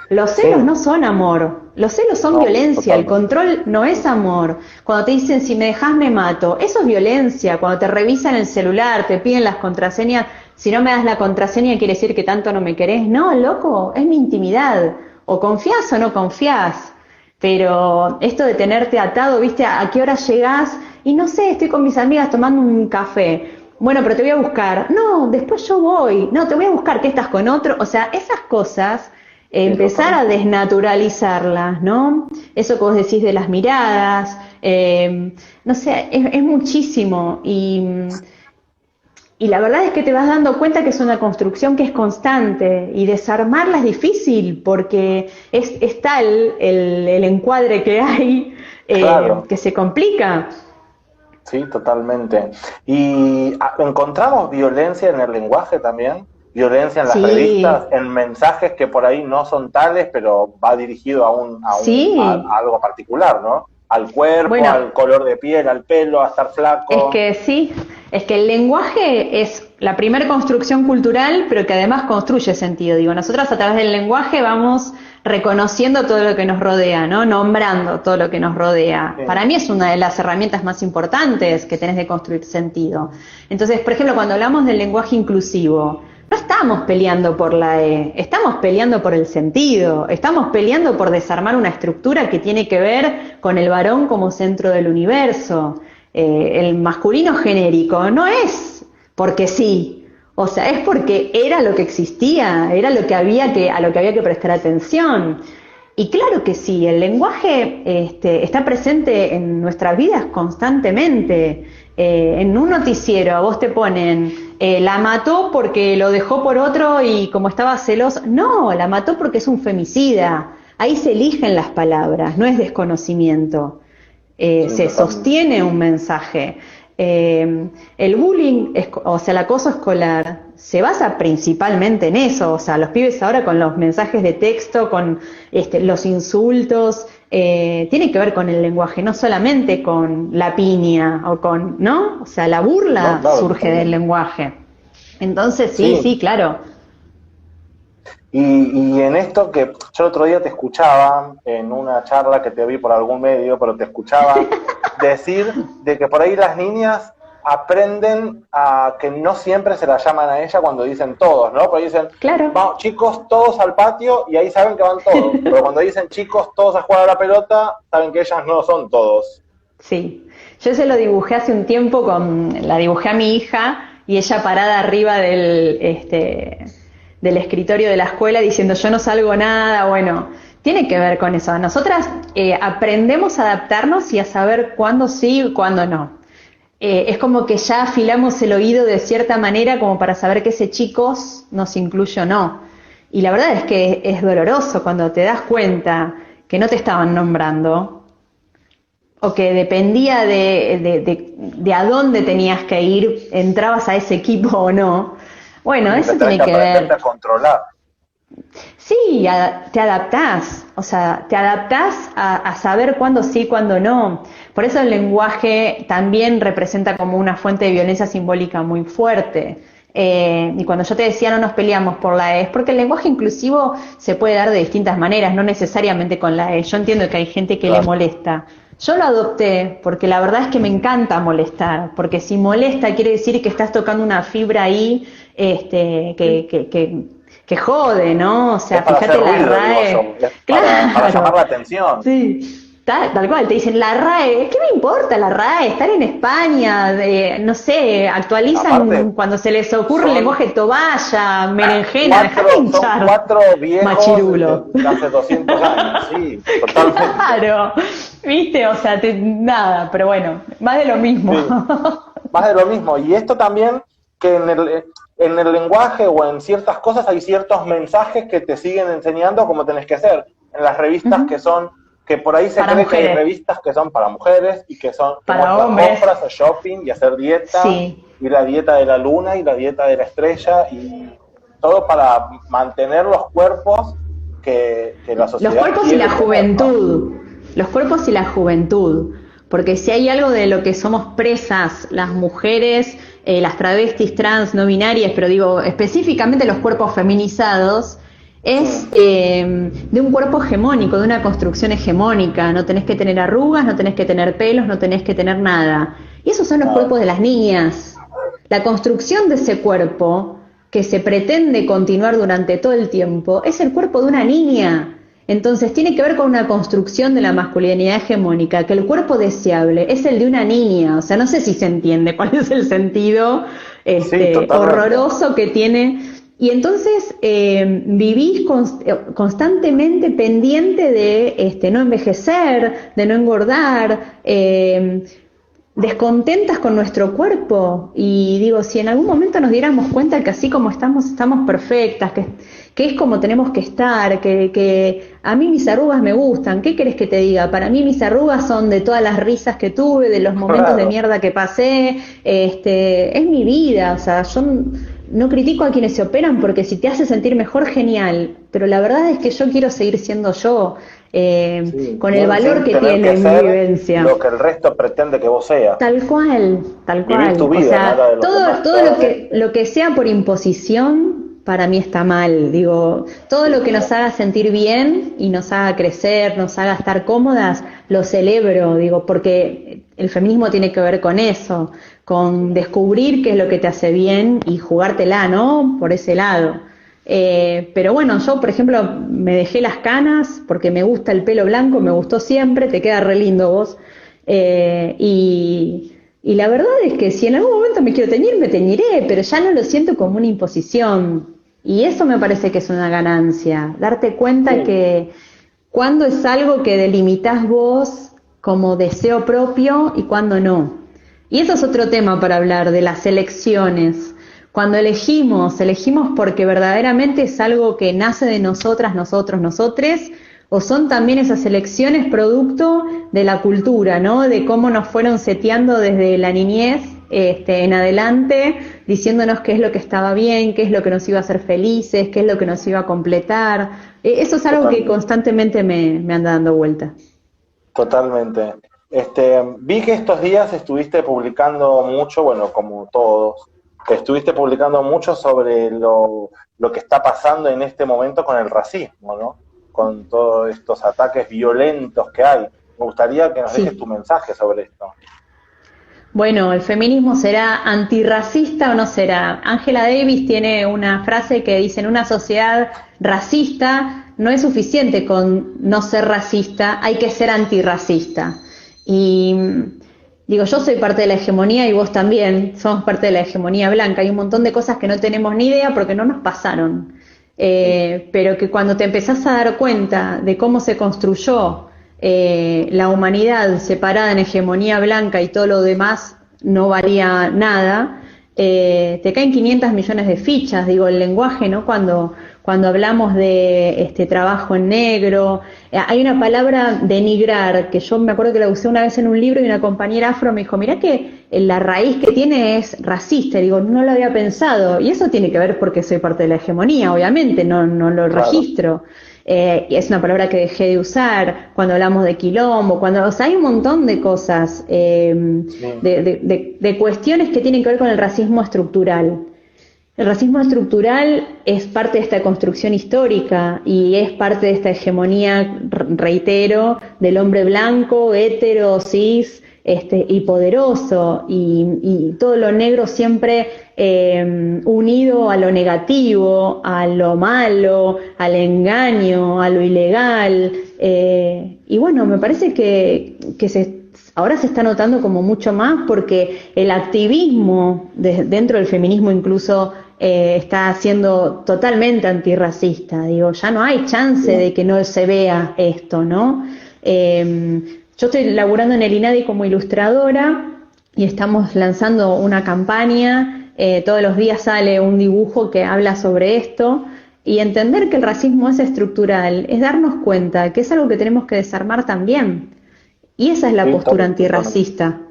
Los celos no son amor, los celos son violencia, el control no es amor. Cuando te dicen si me dejas me mato, eso es violencia. Cuando te revisan el celular, te piden las contraseñas, si no me das la contraseña quiere decir que tanto no me querés. No, loco, es mi intimidad, o confías o no confías. Pero esto de tenerte atado, viste, a qué hora llegás, y no sé, estoy con mis amigas tomando un café. Bueno, pero te voy a buscar. No, después yo voy. No, te voy a buscar, que estás con otro. O sea, esas cosas, empezar a desnaturalizarlas, ¿no? Eso que vos decís de las miradas, no sé, es muchísimo. Y la verdad es que te vas dando cuenta que es una construcción que es constante, y desarmarla es difícil porque está el encuadre que hay, que se complica. Sí, totalmente. ¿Y encontramos violencia en el lenguaje también? Violencia en las revistas, en mensajes que por ahí no son tales, pero va dirigido a algo particular, ¿no? Al cuerpo, al color de piel, al pelo, a estar flaco. Es que sí, es que el lenguaje es la primera construcción cultural, pero que además construye sentido. Digo, nosotros a través del lenguaje vamos reconociendo todo lo que nos rodea, ¿no? Nombrando todo lo que nos rodea. Sí. Para mí es una de las herramientas más importantes que tenés de construir sentido. Entonces, por ejemplo, cuando hablamos del lenguaje inclusivo, no estamos peleando por la E, estamos peleando por el sentido, estamos peleando por desarmar una estructura que tiene que ver con el varón como centro del universo. El masculino genérico no es porque sí, o sea, es porque era lo que existía, era lo que a lo que había que prestar atención. Y claro que sí, el lenguaje está presente en nuestras vidas constantemente. En un noticiero a vos te ponen, la mató porque lo dejó por otro y como estaba celoso. No, la mató porque es un femicida. Ahí se eligen las palabras, no es desconocimiento. Se sostiene un mensaje. El bullying, o sea, el acoso escolar, se basa principalmente en eso. O sea, los pibes ahora con los mensajes de texto, con los insultos, tiene que ver con el lenguaje, no solamente con la piña o con, ¿no? O sea, la burla surge del lenguaje. Entonces, sí, claro. Y en esto que yo el otro día te escuchaba en una charla que te vi por algún medio, pero te escuchaba decir de que por ahí las niñas aprenden a que no siempre se la llaman a ella cuando dicen todos, ¿no? Porque dicen, Claro. vamos, chicos, todos al patio, y ahí saben que van todos. Pero cuando dicen chicos, todos a jugar a la pelota, saben que ellas no son todos. Sí, yo se lo dibujé hace un tiempo, la dibujé a mi hija y ella parada arriba del escritorio de la escuela diciendo yo no salgo nada. Bueno, tiene que ver con eso. Nosotras aprendemos a adaptarnos y a saber cuándo sí y cuándo no. Es como que ya afilamos el oído de cierta manera como para saber que ese chicos nos incluye o no. Y la verdad es que es doloroso cuando te das cuenta que no te estaban nombrando o que dependía de a dónde tenías que ir, entrabas a ese equipo o no. Bueno, Y eso tenés tiene que ver. aprenderte a controlar. Sí, te adaptás, o sea, te adaptás a saber cuándo sí, cuándo no. Por eso el lenguaje también representa como una fuente de violencia simbólica muy fuerte. Y cuando yo te decía no nos peleamos por la E, es porque el lenguaje inclusivo se puede dar de distintas maneras, no necesariamente con la E. Yo entiendo que hay gente que Claro. le molesta. Yo lo adopté porque la verdad es que me encanta molestar, porque si molesta quiere decir que estás tocando una fibra ahí que jode, ¿no? O sea, Es para fíjate hacer la ruido, digo RAE. yo. Es Claro. para llamar la atención. Sí, tal cual, te dicen la RAE, ¿qué me importa la RAE? Están en España, no sé, Aparte, actualizan cuando se les ocurre el son lenguaje toballa, berenjena, dejate son hinchar. 4 viejos Machirulo. de hace 200 años, sí, totalmente. Claro, viste, o sea, nada, pero bueno, más de lo mismo. Sí. Más de lo mismo. Y esto también, que en el lenguaje o en ciertas cosas hay ciertos mensajes que te siguen enseñando cómo tenés que hacer. En las revistas que por ahí se Para cree que hay mujeres. revistas que son para mujeres y que son que Para muestran hombres. compras o shopping y hacer dieta, Sí. y la dieta de la luna y la dieta de la estrella, y todo para mantener los cuerpos que la sociedad Los cuerpos y quiere la tener, ¿no? juventud. Los cuerpos y la juventud. Porque si hay algo de lo que somos presas, las mujeres, las travestis, trans, no binarias, pero digo específicamente los cuerpos feminizados, es de un cuerpo hegemónico, de una construcción hegemónica. No tenés que tener arrugas, no tenés que tener pelos, no tenés que tener nada. Y esos son los cuerpos de las niñas. La construcción de ese cuerpo, que se pretende continuar durante todo el tiempo, es el cuerpo de una niña. Entonces tiene que ver con una construcción de la masculinidad hegemónica, que el cuerpo deseable es el de una niña. O sea, no sé si se entiende cuál es el sentido horroroso que tiene. Y entonces vivís constantemente pendiente de no envejecer, de no engordar, descontentas con nuestro cuerpo. Y digo, si en algún momento nos diéramos cuenta que así como estamos perfectas, que es como tenemos que estar, que a mí mis arrugas me gustan, ¿qué querés que te diga? Para mí mis arrugas son de todas las risas que tuve, de los momentos de mierda que pasé, es mi vida. O sea, yo no critico a quienes se operan porque si te hace sentir mejor, genial, pero la verdad es que yo quiero seguir siendo yo, con el valor que tiene mi vivencia. Lo que el resto pretende que vos seas. Tal cual, tal cual. Vivir tu vida, o sea, no la de los demás, todo lo que sea por imposición, para mí está mal. Digo, todo lo que nos haga sentir bien y nos haga crecer, nos haga estar cómodas, lo celebro, digo, porque el feminismo tiene que ver con eso, con descubrir qué es lo que te hace bien y jugártela, ¿no? Por ese lado. Pero bueno, yo por ejemplo me dejé las canas porque me gusta el pelo blanco, me gustó siempre, te queda re lindo vos. Y la verdad es que si en algún momento me quiero teñir, me teñiré, pero ya no lo siento como una imposición. Y eso me parece que es una ganancia, darte cuenta que cuando es algo que delimitas vos como deseo propio y cuando no. Y eso es otro tema para hablar, de las elecciones. Cuando elegimos porque verdaderamente es algo que nace de nosotras, nosotros, nosotres, o son también esas elecciones producto de la cultura, ¿no? De cómo nos fueron seteando desde la niñez en adelante, diciéndonos qué es lo que estaba bien, qué es lo que nos iba a hacer felices, qué es lo que nos iba a completar. Eso es algo que constantemente me anda dando vuelta. Totalmente. Vi que estos días estuviste publicando mucho, bueno, como todos, estuviste publicando mucho sobre lo que está pasando en este momento con el racismo, ¿no? Con todos estos ataques violentos que hay. Me gustaría que nos dejes tu mensaje sobre esto. Bueno, ¿el feminismo será antirracista o no será? Angela Davis tiene una frase que dice: en una sociedad racista no es suficiente con no ser racista, hay que ser antirracista. Y digo, yo soy parte de la hegemonía y vos también, somos parte de la hegemonía blanca. Hay un montón de cosas que no tenemos ni idea porque no nos pasaron. Pero que cuando te empezás a dar cuenta de cómo se construyó la humanidad separada en hegemonía blanca y todo lo demás no valía nada, te caen 500 millones de fichas. Digo, el lenguaje, ¿no? Cuando hablamos de trabajo en negro, hay una palabra denigrar, que yo me acuerdo que la usé una vez en un libro y una compañera afro me dijo: mirá que la raíz que tiene es racista. Y digo, no lo había pensado, y eso tiene que ver porque soy parte de la hegemonía, obviamente, no lo registro. Y es una palabra que dejé de usar cuando hablamos de quilombo, o sea, hay un montón de cosas, de cuestiones que tienen que ver con el racismo estructural. El racismo estructural es parte de esta construcción histórica y es parte de esta hegemonía, reitero, del hombre blanco, hétero, cis, y poderoso, y todo lo negro siempre unido a lo negativo, a lo malo, al engaño, a lo ilegal. Y bueno, me parece que ahora se está notando como mucho más, porque el activismo dentro del feminismo incluso está siendo totalmente antirracista. Digo, ya no hay chance de que no se vea esto, ¿no? Yo estoy laburando en el INADI como ilustradora y estamos lanzando una campaña. Todos los días sale un dibujo que habla sobre esto, y entender que el racismo es estructural es darnos cuenta que es algo que tenemos que desarmar también. Y esa es la postura antirracista.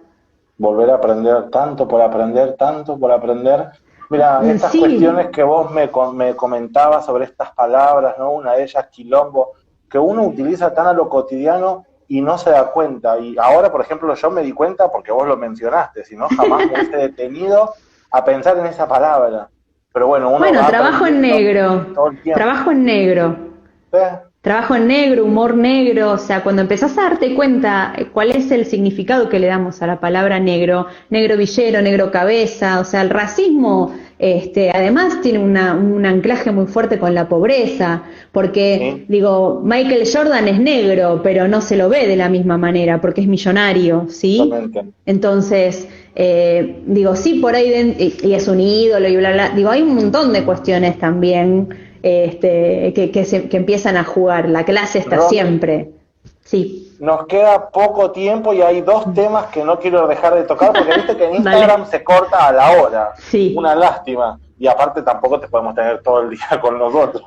Volver a aprender, tanto por aprender, tanto por aprender. Mira, estas cuestiones que vos me comentabas sobre estas palabras, ¿no? Una de ellas, quilombo, que uno utiliza tan a lo cotidiano y no se da cuenta. Y ahora, por ejemplo, yo me di cuenta porque vos lo mencionaste, si no jamás me hubiese detenido a pensar en esa palabra. Pero bueno, trabajo en negro. Trabajo en negro. Trabajo en negro, humor negro. O sea, cuando empezás a darte cuenta cuál es el significado que le damos a la palabra negro, negro villero, negro cabeza, o sea, el racismo además tiene un anclaje muy fuerte con la pobreza, porque digo, Michael Jordan es negro, pero no se lo ve de la misma manera porque es millonario, ¿sí? Totalmente. Entonces, digo, sí, por ahí y es un ídolo y bla, bla. Digo, hay un montón de cuestiones también que empiezan a jugar. La clase está siempre. Sí. Nos queda poco tiempo y hay dos temas que no quiero dejar de tocar, porque viste que en Instagram se corta a la hora. Sí. Una lástima. Y aparte tampoco te podemos tener todo el día con nosotros.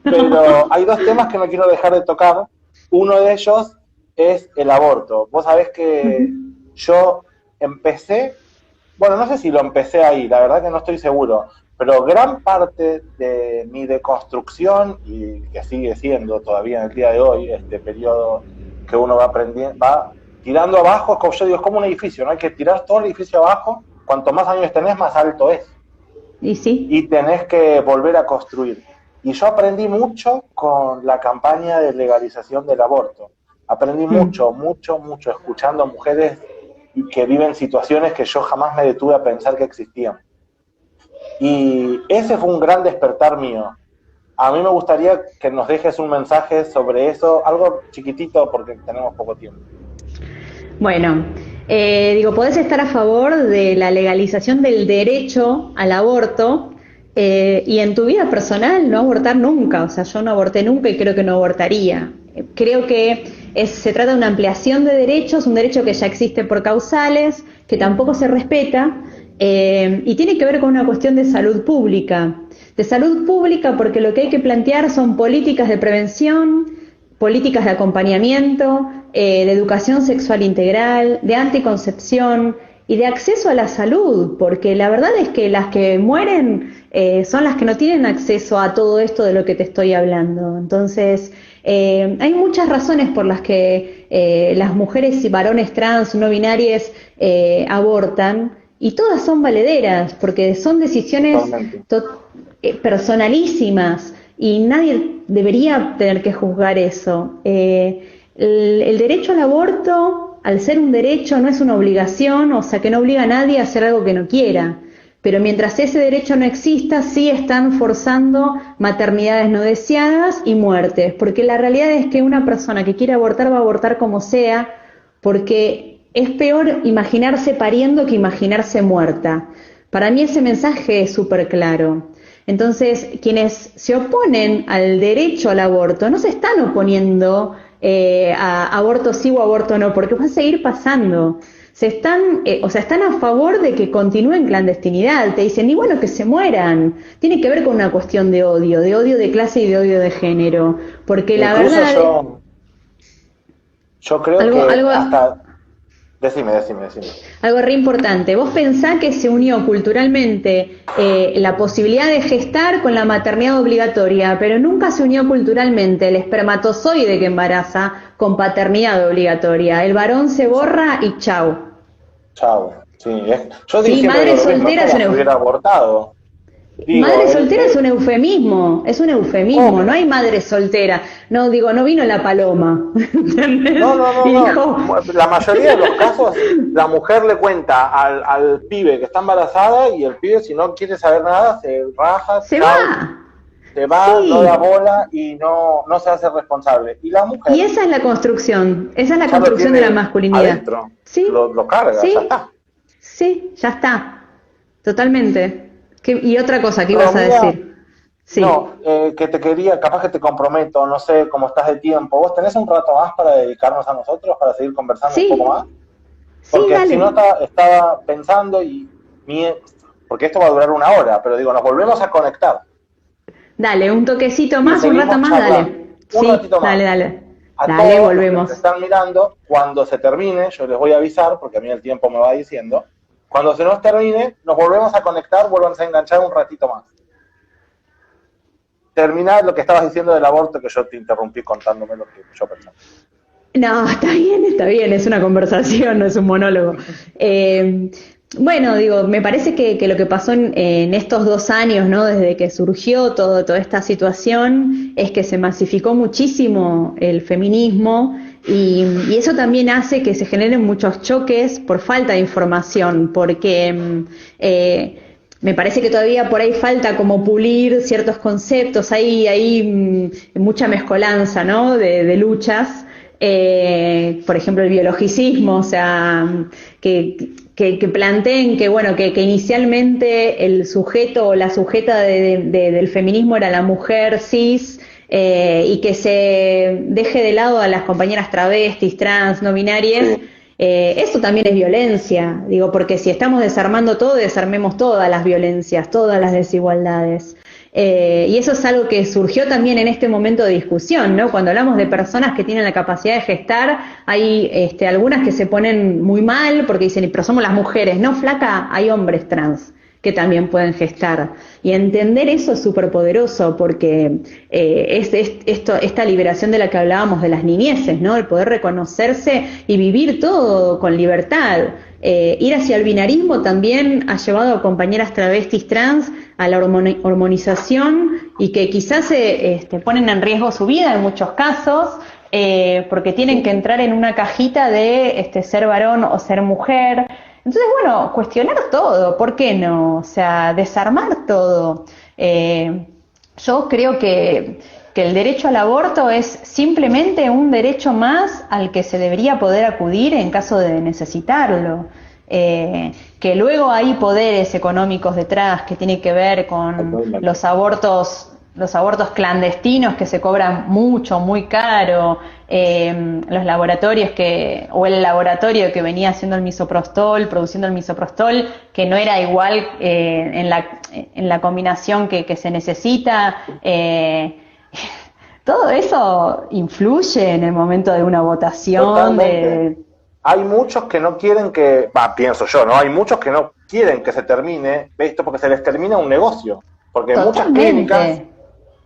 Pero hay dos temas que no quiero dejar de tocar. Uno de ellos es el aborto. Vos sabés que yo empecé, bueno, no sé si lo empecé ahí, la verdad que no estoy seguro, pero gran parte de mi deconstrucción, y que sigue siendo todavía en el día de hoy, este periodo que uno va aprendiendo, va tirando abajo, es como yo digo, es como un edificio, ¿no? Hay que tirar todo el edificio abajo, cuanto más años tenés, más alto es. ¿Y sí? Y tenés que volver a construir. Y yo aprendí mucho con la campaña de legalización del aborto. Aprendí mucho, escuchando a mujeres que viven situaciones que yo jamás me detuve a pensar que existían. Y ese fue un gran despertar mío. A mí me gustaría que nos dejes un mensaje sobre eso, algo chiquitito porque tenemos poco tiempo. Bueno, podés estar a favor de la legalización del derecho al aborto y en tu vida personal no abortar nunca. O sea, yo no aborté nunca y creo que no abortaría. Creo que se trata de una ampliación de derechos, un derecho que ya existe por causales, que tampoco se respeta, y tiene que ver con una cuestión de salud pública. De salud pública porque lo que hay que plantear son políticas de prevención, políticas de acompañamiento, de educación sexual integral, de anticoncepción y de acceso a la salud, porque la verdad es que las que mueren son las que no tienen acceso a todo esto de lo que te estoy hablando. Entonces, hay muchas razones por las que las mujeres y varones trans, no binarias, abortan, y todas son valederas, porque son decisiones personalísimas, y nadie debería tener que juzgar eso. El derecho al aborto al ser un derecho, no es una obligación, o sea que no obliga a nadie a hacer algo que no quiera. Pero mientras ese derecho no exista, sí están forzando maternidades no deseadas y muertes, porque la realidad es que una persona que quiere abortar va a abortar como sea, porque es peor imaginarse pariendo que imaginarse muerta. Para mí ese mensaje es súper claro. Entonces, quienes se oponen al derecho al aborto no se están oponiendo a aborto sí o aborto no, porque va a seguir pasando. Están a favor de que continúe en clandestinidad. Te dicen, y bueno, que se mueran. Tiene que ver con una cuestión de odio de clase y de odio de género. Porque la Incluso verdad... yo creo Algo, que algo, hasta... Decime. Algo re importante, vos pensás que se unió culturalmente la posibilidad de gestar con la maternidad obligatoria, pero nunca se unió culturalmente el espermatozoide que embaraza con paternidad obligatoria. El varón se borra y chau. Chao. Sí, yo Sí, siempre madre digo lo mismo, es soltera es como si hubiera abortado. Digo, Madre soltera es un eufemismo, no ¿cómo? hay madre soltera. No, digo, no vino la paloma, ¿entendés? Y dijo, No. La mayoría de los casos, la mujer le cuenta al pibe que está embarazada y el pibe, si no quiere saber nada, se raja, se chao, va. se va, no da Sí, bola y no se hace responsable. Y la y mujer esa es la ya lo construcción de la tiene masculinidad. adentro, Sí, lo carga, ya sí, está. sí, ya está, totalmente. Y otra cosa que ibas a Romina, decir. Sí, no, que te quería, capaz que te comprometo, no sé cómo estás de tiempo. ¿Vos tenés un rato más para dedicarnos a nosotros, para seguir conversando un poco sí, más? sí, Porque si no, dale, estaba pensando porque esto va a durar una hora, pero digo, nos volvemos a conectar dale, un toquecito y más, un rato seguimos más, charlando. dale. Un Sí, ratito más. A dale, todos los que nos volvemos. están mirando, cuando se termine, yo les voy a avisar, porque a mí el tiempo me va diciendo, cuando se nos termine, nos volvemos a conectar, vuelvan a enganchar un ratito más. Terminar lo que estabas diciendo del aborto, que yo te interrumpí contándome lo que yo pensaba. No, está bien, es una conversación, no es un monólogo. Bueno, digo, me parece que lo que pasó en estos 2 años, ¿no? Desde que surgió toda esta situación, es que se masificó muchísimo el feminismo y eso también hace que se generen muchos choques por falta de información, porque me parece que todavía por ahí falta como pulir ciertos conceptos, hay mucha mezcolanza, ¿no? De luchas. Por ejemplo, el biologicismo, o sea, que planteen que, bueno, que inicialmente el sujeto o la sujeta del feminismo era la mujer cis, y que se deje de lado a las compañeras travestis, trans, no binarias. Sí, Eso también es violencia, digo, porque si estamos desarmando todo, desarmemos todas las violencias, todas las desigualdades. Y eso es algo que surgió también en este momento de discusión, ¿no? Cuando hablamos de personas que tienen la capacidad de gestar, hay algunas que se ponen muy mal porque dicen, pero somos las mujeres, no, flaca, hay hombres trans que también gestar. Y entender eso es súper poderoso porque esta liberación de la que hablábamos de las niñeces, ¿no? El poder reconocerse y vivir todo con libertad. Ir hacia el binarismo también ha llevado a compañeras travestis trans a la hormonización y que quizás ponen en riesgo su vida en muchos casos, porque tienen que entrar en una cajita de ser varón o ser mujer. Entonces, bueno, cuestionar todo, ¿por qué no? O sea, desarmar todo. Yo creo que el derecho al aborto es simplemente un derecho más al que se debería poder acudir en caso de necesitarlo. Que luego hay poderes económicos detrás que tienen que ver con totalmente. los abortos clandestinos que se cobran mucho, muy caro, los laboratorios o el laboratorio que venía haciendo el misoprostol, produciendo el misoprostol, que no era igual en la combinación que se necesita. Todo eso influye en el momento de una votación, Totalmente. Hay muchos que no quieren pienso yo, ¿no? Hay muchos que no quieren que se termine esto porque se les termina un negocio. Porque hay muchas clínicas totalmente.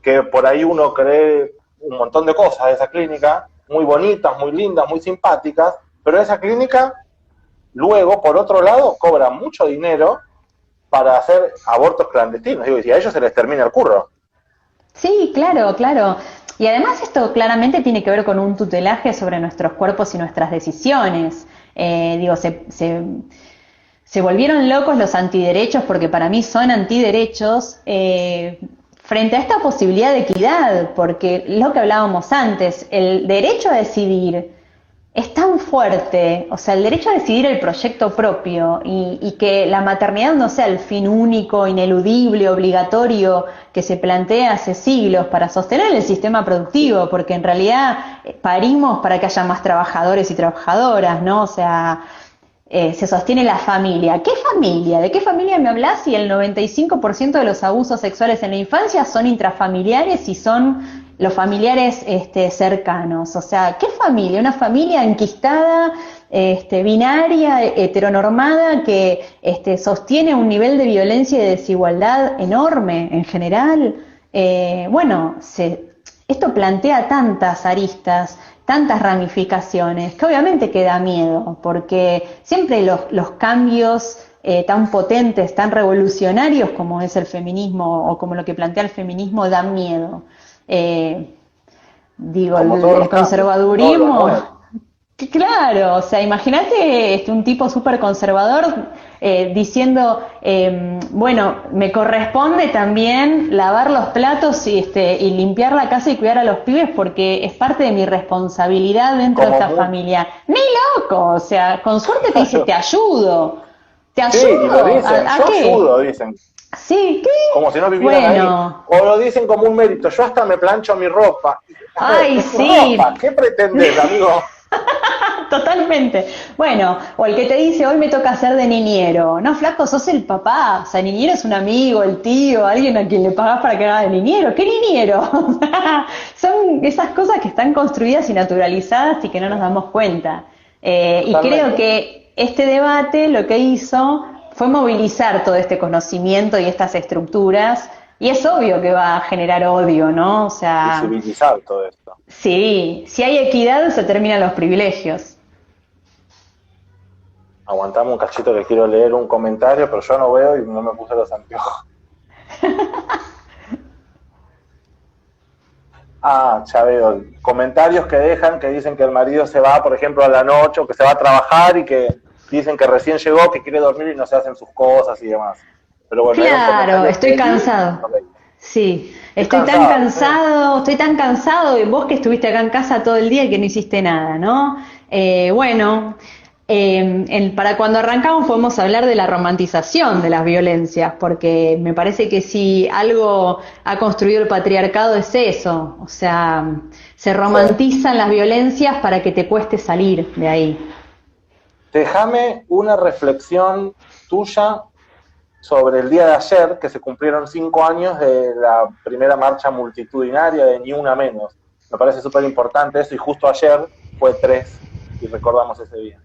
que por ahí uno cree un montón de cosas de esa clínica, muy bonitas, muy lindas, muy simpáticas, pero esa clínica luego, por otro lado, cobra mucho dinero para hacer abortos clandestinos. Digo, y si a ellos se les termina el curro. Sí, claro, claro. y además esto claramente tiene que ver con un tutelaje sobre nuestros cuerpos y nuestras decisiones. Digo, se volvieron locos los antiderechos, porque para mí son antiderechos, frente a esta posibilidad de equidad, porque lo que hablábamos antes, el derecho a decidir es tan fuerte, o sea, el derecho a decidir el proyecto propio y que la maternidad no sea el fin único, ineludible, obligatorio que se plantea hace siglos para sostener el sistema productivo, porque en realidad parimos para que haya más trabajadores y trabajadoras, ¿no? O sea, se sostiene la familia. ¿Qué familia? ¿De qué familia me hablas si el 95% de los abusos sexuales en la infancia son intrafamiliares y son los familiares cercanos? O sea, ¿qué familia? Una familia enquistada, binaria, heteronormada, que sostiene un nivel de violencia y de desigualdad enorme en general. Bueno, esto plantea tantas aristas, tantas ramificaciones, que obviamente que da miedo, porque siempre los cambios tan potentes, tan revolucionarios como es el feminismo o como lo que plantea el feminismo, dan miedo. Digo, el conservadurismo, claro, o sea, imagínate un tipo súper conservador diciendo, bueno, me corresponde también lavar los platos y limpiar la casa y cuidar a los pibes porque es parte de mi responsabilidad dentro de esta familia. ¡Ni loco! O sea, con suerte te dice, te ayudo. ¿Te ayudo? Sí, y lo dicen, ¿A yo qué? ayudo, dicen. Sí, ¿qué? Como si no vivieran Bueno. ahí. O lo dicen como un mérito, yo hasta me plancho mi ropa. A ver, Ay, es tu sí. ropa, ¿qué pretendes, amigo? Totalmente. Bueno, o el que te dice, hoy me toca hacer de niñero. No, flaco, sos el papá. O sea, niñero es un amigo, el tío, alguien a quien le pagás para que haga de niñero. ¿Qué niñero? Son esas cosas que están construidas y naturalizadas y que no nos damos cuenta. Y creo que este debate lo que hizo fue movilizar todo este conocimiento y estas estructuras. Y es obvio que va a generar odio, ¿no? O sea, visibilizar todo esto. sí, si hay equidad se terminan los privilegios. Aguantame un cachito que quiero leer un comentario, pero yo no veo y no me puse los anteojos. Ya veo. Comentarios que dejan que dicen que el marido se va, por ejemplo, a la noche o que se va a trabajar y que dicen que recién llegó, que quiere dormir y no se hacen sus cosas y demás. Pero bueno, claro, estoy cansado. Sí, estoy tan cansado de vos que estuviste acá en casa todo el día y que no hiciste nada, ¿no? Bueno, para cuando arrancamos podemos hablar de la romantización de las violencias, porque me parece que si algo ha construido el patriarcado es eso, o sea, se romantizan las violencias para que te cueste salir de ahí. Déjame una reflexión tuya sobre el día de ayer, que se cumplieron 5 años de la primera marcha multitudinaria de Ni Una Menos. Me parece súper importante eso, y justo ayer fue 3, y recordamos ese día.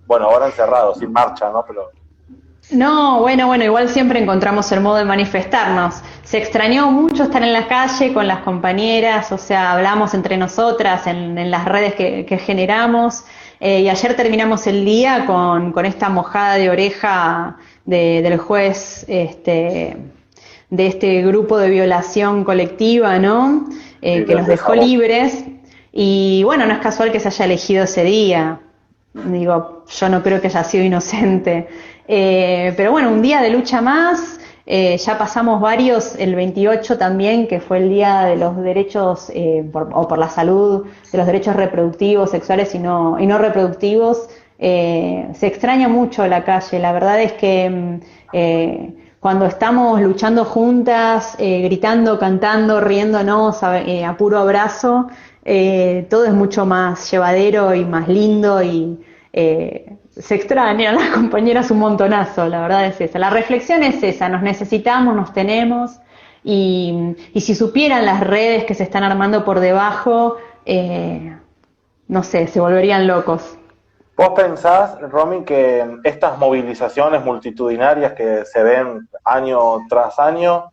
Bueno, ahora encerrado, sin marcha, ¿no? Pero... No, bueno, igual siempre encontramos el modo de manifestarnos. Se extrañó mucho estar en la calle con las compañeras, o sea, hablamos entre nosotras en las redes que generamos, y ayer terminamos el día con esta mojada de oreja del juez de este grupo de violación colectiva, ¿no? Que los dejó libres. Y bueno, no es casual que se haya elegido ese día. Digo, yo no creo que haya sido inocente. Pero bueno, un día de lucha más. Ya pasamos varios, el 28 también, que fue el día de los derechos, por la salud, de los derechos reproductivos, sexuales y no reproductivos. Se extraña mucho la calle. La verdad es que cuando estamos luchando juntas, gritando, cantando, riéndonos, a puro abrazo, todo es mucho más llevadero y más lindo y se extrañan las compañeras un montonazo, la verdad es esa. La reflexión es esa, nos necesitamos, nos tenemos y si supieran las redes que se están armando por debajo, no sé, se volverían locos. ¿Vos pensás, Romy, que estas movilizaciones multitudinarias que se ven año tras año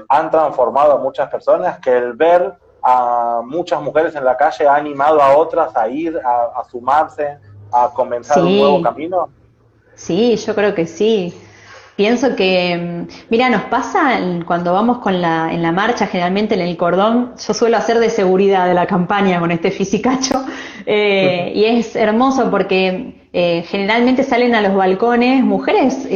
han transformado a muchas personas, que el ver a muchas mujeres en la calle ha animado a otras a ir, a sumarse, a comenzar un nuevo camino? Sí, yo creo que sí. Pienso que, mira, nos pasa cuando vamos en la marcha, generalmente en el cordón, yo suelo hacer de seguridad de la campaña con este fisicacho, y es hermoso porque generalmente salen a los balcones mujeres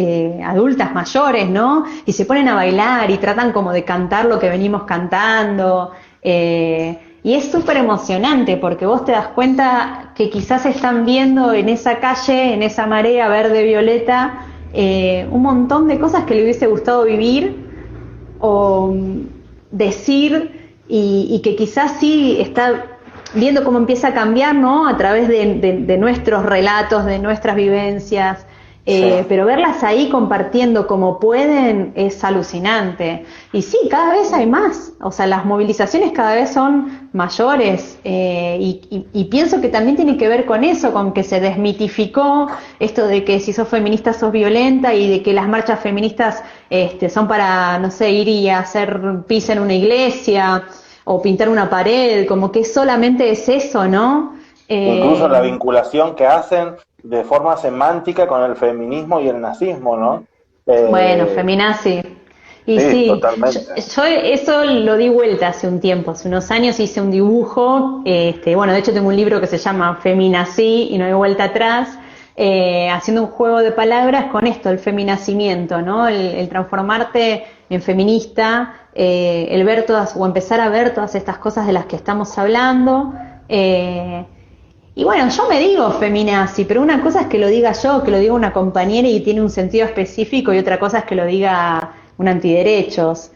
adultas mayores, ¿no? Y se ponen a bailar y tratan como de cantar lo que venimos cantando, y es súper emocionante porque vos te das cuenta que quizás están viendo en esa calle, en esa marea verde violeta, un montón de cosas que le hubiese gustado vivir o decir y que quizás sí está viendo cómo empieza a cambiar, ¿no? A través de nuestros relatos, de nuestras vivencias, Sí. pero verlas ahí compartiendo como pueden es alucinante. Y sí, cada vez hay más, o sea, las movilizaciones cada vez son mayores, y pienso que también tiene que ver con eso, con que se desmitificó esto de que si sos feminista sos violenta y de que las marchas feministas son para, no sé, ir y hacer pis en una iglesia o pintar una pared, como que solamente es eso, ¿no? Incluso la Eh, vinculación que hacen de forma semántica con el feminismo y el nazismo, ¿no? Bueno, Eh, feminazi. Y sí, sí, totalmente. yo eso lo di vuelta hace un tiempo, hace unos años hice un dibujo, bueno, de hecho tengo un libro que se llama Feminací y no hay vuelta atrás, haciendo un juego de palabras con esto, el feminacimiento, ¿no? El transformarte en feminista, el ver todas, o empezar a ver todas estas cosas de las que estamos hablando, eh, y bueno, yo me digo feminazi, pero una cosa es que lo diga yo, que lo diga una compañera y tiene un sentido específico, y otra cosa es que lo diga un antiderechos,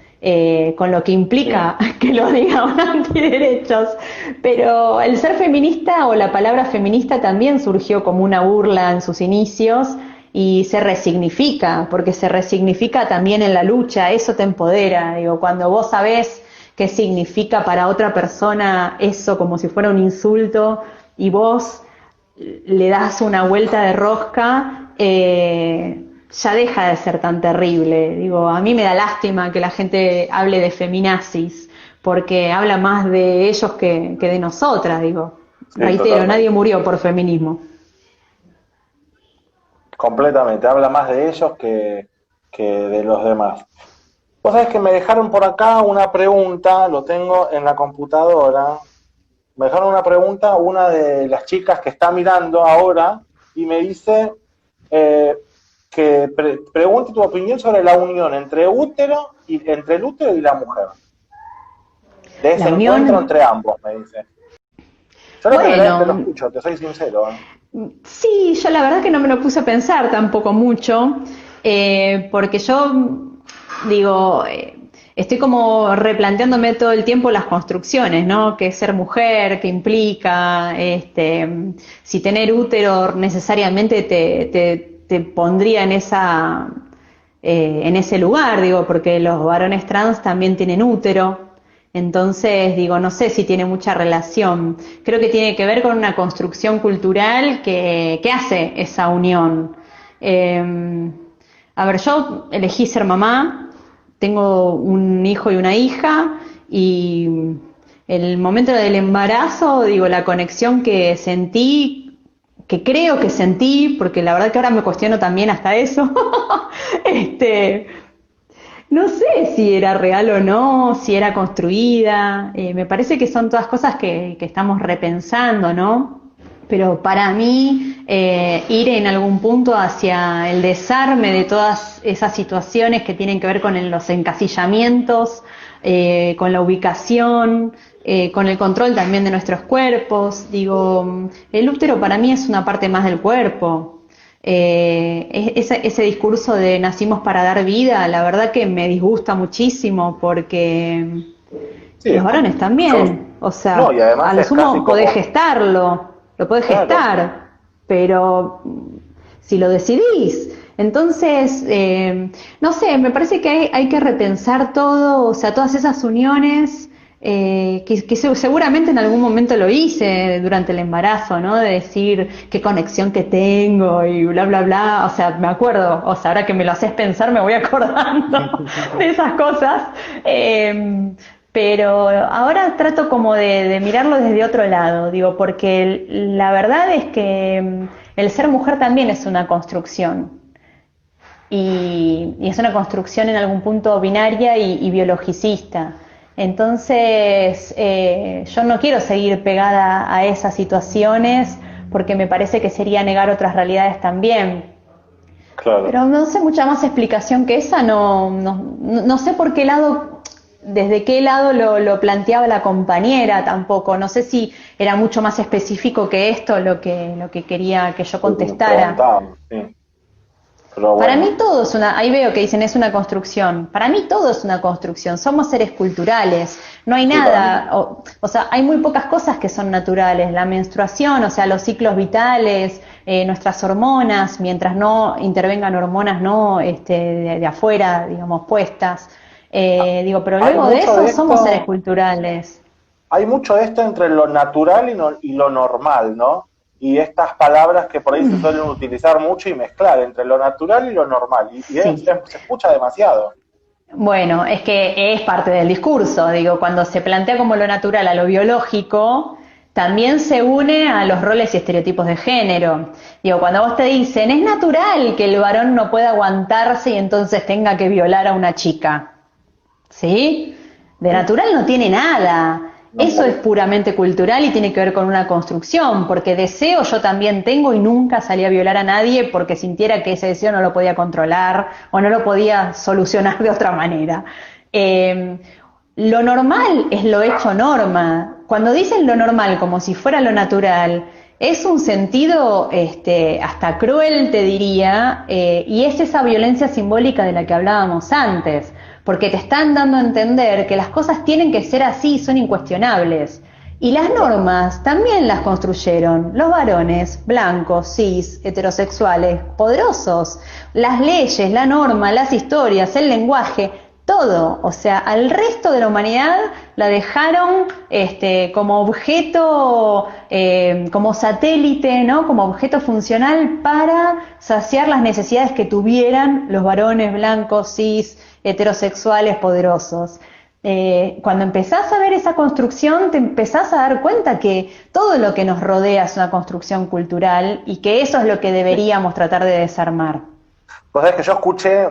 con lo que Sí. implica que lo diga un antiderechos. Pero el ser feminista o la palabra feminista también surgió como una burla en sus inicios y se resignifica, porque se resignifica también en la lucha, eso te empodera, digo, cuando vos sabés qué significa para otra persona eso como si fuera un insulto y vos le das una vuelta de rosca, ya deja de ser tan terrible. Digo, a mí me da lástima que la gente hable de feminazis, porque habla más de ellos que de nosotras, digo. Sí, Reitero, nadie totalmente. murió por feminismo. Completamente. Habla más de ellos que de los demás. Vos sabés que me dejaron por acá una pregunta, lo tengo en la computadora. Me dejaron una pregunta, una de las chicas que está mirando ahora, y me dice eh, que pregunte tu opinión sobre la unión entre el útero y la mujer. De ese La encuentro unión, entre ambos, me dice. Yo la primera vez que lo bueno, escucho, te soy sincero. sí, yo la verdad que no me lo puse a pensar tampoco mucho, porque yo digo, estoy como replanteándome todo el tiempo las construcciones, ¿no? ¿Qué es ser mujer? ¿Qué implica? Si tener útero necesariamente te pondría en ese lugar, digo, porque los varones trans también tienen útero. Entonces, digo, no sé si tiene mucha relación. Creo que tiene que ver con una construcción cultural que hace esa unión. Eh, a ver, yo elegí ser mamá, tengo un hijo y una hija, y el momento del embarazo, digo, la conexión que sentí, que creo que sentí, porque la verdad que ahora me cuestiono también hasta eso, este, no sé si era real o no, si era construida. Me parece que son todas cosas que estamos repensando, ¿no? Pero para mí, ir en algún punto hacia el desarme de todas esas situaciones que tienen que ver con los encasillamientos, con la ubicación, con el control también de nuestros cuerpos. Digo, el útero para mí es una parte más del cuerpo. Ese discurso de nacimos para dar vida, la verdad que me disgusta muchísimo porque Sí, los varones yo, también, o no, y sea, a además lo es casi sumo podés como, gestarlo, lo podés claro, gestar, pero si lo decidís, entonces, no sé, me parece que hay que repensar todo, o sea, todas esas uniones, seguramente en algún momento lo hice durante el embarazo, ¿no? De decir qué conexión que tengo y bla, bla, bla, o sea, me acuerdo, o sea, ahora que me lo haces pensar me voy acordando de esas cosas. Pero ahora trato como de mirarlo desde otro lado, digo, porque la verdad es que el ser mujer también es una construcción. y es una construcción en algún punto binaria y biologicista. Entonces, yo no quiero seguir pegada a esas situaciones porque me parece que sería negar otras realidades también. Claro. Pero no sé mucha más explicación que esa, no sé por qué lado, desde qué lado lo planteaba la compañera tampoco. No sé si era mucho más específico que esto lo que quería que yo contestara. Sí. Pero Para bueno. mí todo es ahí veo que dicen es una construcción. Para mí todo es una construcción. Somos seres culturales. No hay Sí, nada, o sea, hay muy pocas cosas que son naturales. La menstruación, o sea, los ciclos vitales, nuestras hormonas, mientras no intervengan hormonas no de afuera, digamos, puestas. Pero Hay luego de mucho eso de somos seres esto, culturales. hay mucho de esto entre lo natural y lo normal, ¿no? Y estas palabras que por ahí se suelen utilizar mucho y mezclar entre lo natural y lo normal. Sí. Se escucha demasiado. Bueno, es que es parte del discurso, digo, cuando se plantea como lo natural a lo biológico, también se une a los roles y estereotipos de género. Digo, cuando vos te dicen, es natural que el varón no pueda aguantarse y entonces tenga que violar a una chica, ¿sí? De Sí. natural no tiene nada. Eso es No, puramente cultural y tiene que ver con una construcción, porque deseo yo también tengo y nunca salí a violar a nadie porque sintiera que ese deseo no lo podía controlar o no lo podía solucionar de otra manera. Eh, lo normal es lo hecho norma. Cuando dicen lo normal como si fuera lo natural, es un sentido hasta cruel, te diría, y es esa violencia simbólica de la que hablábamos antes, porque te están dando a entender que las cosas tienen que ser así, son incuestionables. Y las normas también las construyeron los varones blancos, cis, heterosexuales, poderosos. Las leyes, la norma, las historias, el lenguaje, todo, o sea, al resto de la humanidad la dejaron como objeto, como satélite, ¿no? Como objeto funcional para saciar las necesidades que tuvieran los varones blancos, cis, heterosexuales, poderosos. Cuando empezás a ver esa construcción, te empezás a dar cuenta que todo lo que nos rodea es una construcción cultural y que eso es lo que deberíamos tratar de desarmar. Vos sabés que yo escuché,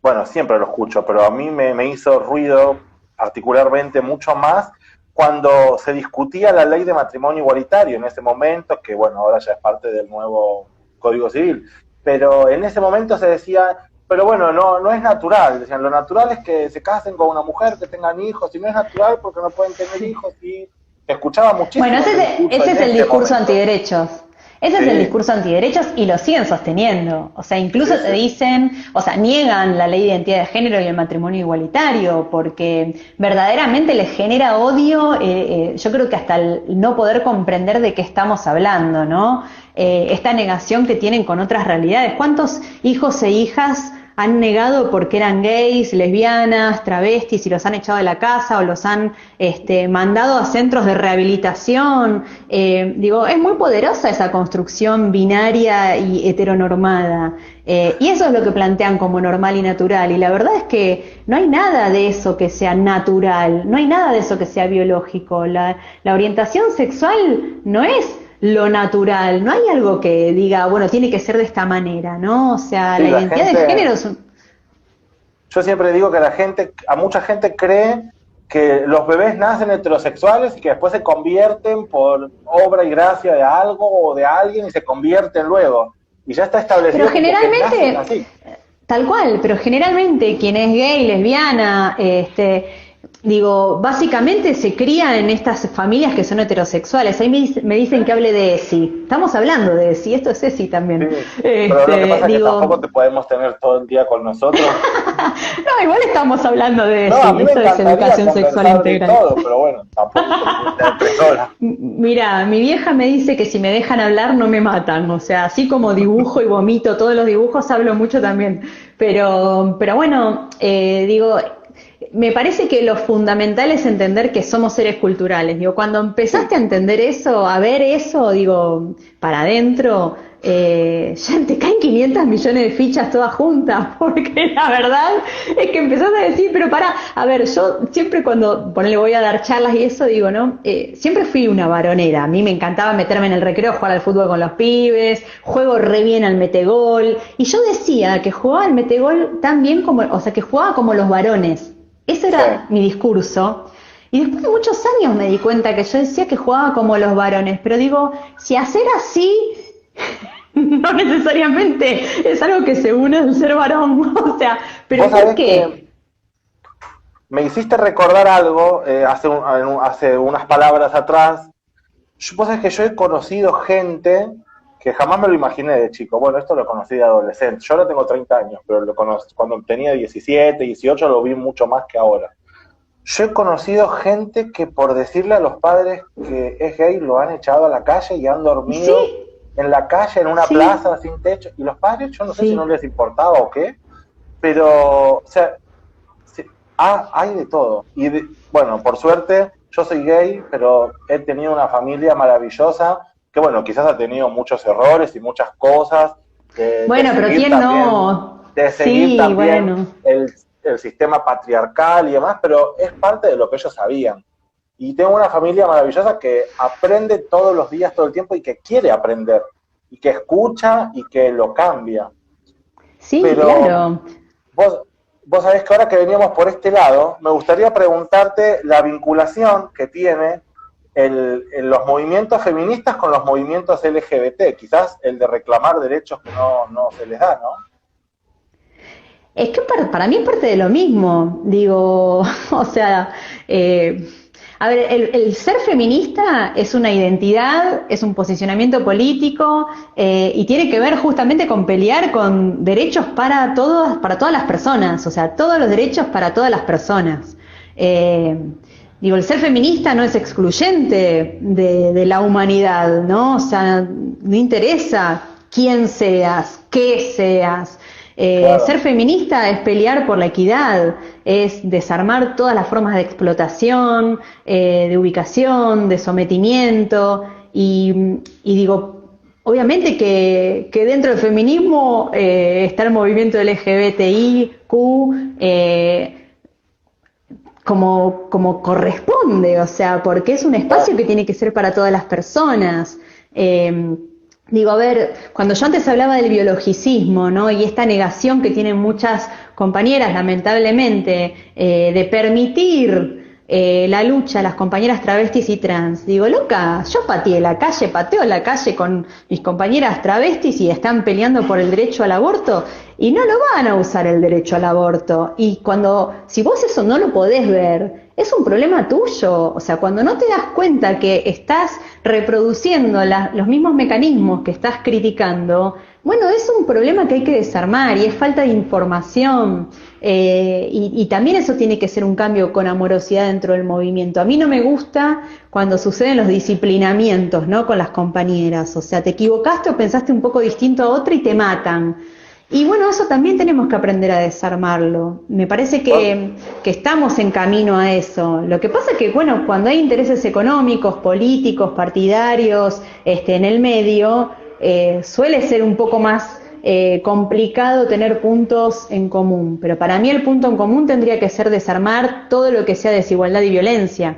bueno, siempre lo escucho, pero a mí me hizo ruido particularmente mucho más cuando se discutía la ley de matrimonio igualitario en ese momento, que bueno, ahora ya es parte del nuevo Código Civil, pero en ese momento se decía, pero bueno, no es natural, decían, lo natural es que se casen con una mujer, que tengan hijos, y no es natural porque no pueden tener hijos, y se escuchaba Bueno, muchísimo ese discurso ese en es el ese discurso momento. antiderechos. Ese es el Sí, discurso antiderechos y lo siguen sosteniendo. O sea, incluso sí, te sí. dicen, o sea, niegan la ley de identidad de género y el matrimonio igualitario porque verdaderamente les genera odio, yo creo que hasta el no poder comprender de qué estamos hablando, ¿no? Esta negación que tienen con otras realidades. ¿Cuántos hijos e hijas han negado porque eran gays, lesbianas, travestis y los han echado de la casa o los han mandado a centros de rehabilitación? Es muy poderosa esa construcción binaria y heteronormada. Y eso es lo que plantean como normal y natural. Y la verdad es que no hay nada de eso que sea natural, no hay nada de eso que sea biológico. La orientación sexual no es lo natural, no hay algo que diga, bueno, tiene que ser de esta manera, ¿no? O sea, Sí, la la identidad de gente, género es yo siempre digo que a mucha gente cree que los bebés nacen heterosexuales y que después se convierten por obra y gracia de algo o de alguien y se convierten luego. Y ya está Pero establecido como que nacen generalmente, así. tal cual, pero generalmente quien es gay, lesbiana, básicamente se cría en estas familias que son heterosexuales. Ahí me dicen que hable de ESI. Estamos hablando de ESI, esto es ESI Sí, también. pero lo que pasa es que tampoco Digo, te podemos tener todo el día con nosotros. no, igual estamos hablando de No, a ESI, mí me esto es encantaría educación sexual conversar de integral. todo, pero bueno, tampoco te puedes tener 3 horas. Mira, mi vieja me dice que si me dejan hablar no me matan, o sea, así como dibujo y vomito todos los dibujos, hablo mucho también. Pero bueno, me parece que lo fundamental es entender que somos seres culturales. Digo, cuando Sí, empezaste a entender eso, a ver eso, digo, para adentro, ya te caen 500 millones de fichas todas juntas, porque la verdad es que empezás a decir, pero pará, a ver, yo siempre cuando ponele, voy a dar charlas y eso digo, ¿no? Siempre fui una varonera, a mí me encantaba meterme en el recreo, jugar al fútbol con los pibes, juego re bien al metegol, y yo decía que jugaba al metegol tan bien como, o sea, que jugaba como los varones, ese era mi discurso. Y después de muchos años me di cuenta que yo decía que jugaba como los varones, pero digo, si hacer así no necesariamente es algo que se une al ser varón, o sea, pero ¿por qué? Me hiciste recordar algo hace unas palabras atrás. Vos sabés que yo he conocido gente que jamás me lo imaginé de chico. Bueno, esto lo conocí de adolescente. Yo ahora tengo 30 años, pero cuando tenía 17, 18 lo vi mucho más que ahora. Yo he conocido gente que por decirle a los padres que es gay lo han echado a la calle y han dormido en la calle, en una plaza sin techo. Y los padres, yo no sé si no les importaba o qué, pero, o sea, hay de todo. Y bueno, por suerte, yo soy gay, pero he tenido una familia maravillosa que, bueno, quizás ha tenido muchos errores y muchas cosas. Bueno, pero ¿quién no? De seguir también el sistema patriarcal y demás, pero es parte de lo que ellos sabían. Y tengo una familia maravillosa que aprende todos los días, todo el tiempo, y que quiere aprender, y que escucha y que lo cambia. Sí, pero claro. Vos sabés que ahora que veníamos por este lado, me gustaría preguntarte la vinculación que tiene los movimientos feministas con los movimientos LGBT, quizás el de reclamar derechos que no se les da, ¿no? Es que para mí es parte de lo mismo, digo, o sea, a ver, el ser feminista es una identidad, es un posicionamiento político y tiene que ver justamente con pelear con derechos para todas las personas, o sea, todos los derechos para todas las personas. Digo, el ser feminista no es excluyente de la humanidad, ¿no? O sea, no interesa quién seas, qué seas. Claro. Ser feminista es pelear por la equidad, es desarmar todas las formas de explotación, de ubicación, de sometimiento y digo, obviamente que dentro del feminismo está el movimiento LGBTIQ como corresponde, o sea, porque es un espacio que tiene que ser para todas las personas. Digo, a ver, cuando yo antes hablaba del biologicismo, ¿no? Y esta negación que tienen muchas compañeras, lamentablemente, de permitir la lucha a las compañeras travestis y trans. Digo, loca, yo pateo la calle con mis compañeras travestis y están peleando por el derecho al aborto y no lo van a usar el derecho al aborto. Y si vos eso no lo podés ver, es un problema tuyo. O sea, cuando no te das cuenta que estás reproduciendo los mismos mecanismos que estás criticando, bueno, es un problema que hay que desarmar y es falta de información. Y también eso tiene que ser un cambio con amorosidad dentro del movimiento. A mí no me gusta cuando suceden los disciplinamientos, ¿no? Con las compañeras. O sea, te equivocaste o pensaste un poco distinto a otra y te matan. Y bueno, eso también tenemos que aprender a desarmarlo. Me parece que estamos en camino a eso. Lo que pasa es que, bueno, cuando hay intereses económicos, políticos, partidarios, en el medio, suele ser un poco más complicado tener puntos en común. Pero para mí el punto en común tendría que ser desarmar todo lo que sea desigualdad y violencia.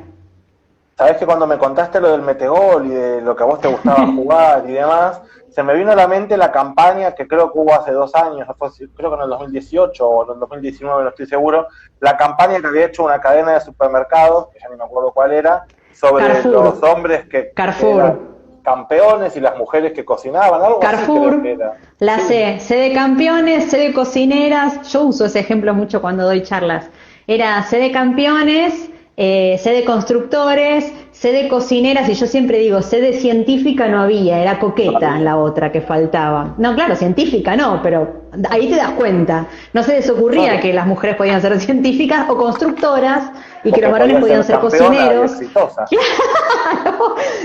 Sabés que cuando me contaste lo del metegol y de lo que a vos te gustaba jugar y demás, se me vino a la mente la campaña que creo que hubo hace 2 años, creo que en el 2018 o en el 2019, no estoy seguro, la campaña que había hecho una cadena de supermercados, que ya ni me acuerdo cuál era, sobre Carrefour. Los hombres que eran campeones y las mujeres que cocinaban, algo Carrefour, así creo que era. La C de campeones, C de cocineras, yo uso ese ejemplo mucho cuando doy charlas, era C de campeones, C de constructores, C de cocineras, y yo siempre digo, C de científica no había, era coqueta la otra que faltaba. No, claro, científica no, pero ahí te das cuenta. No se les ocurría que las mujeres podían ser científicas o constructoras y que los varones podían ser cocineros. Claro.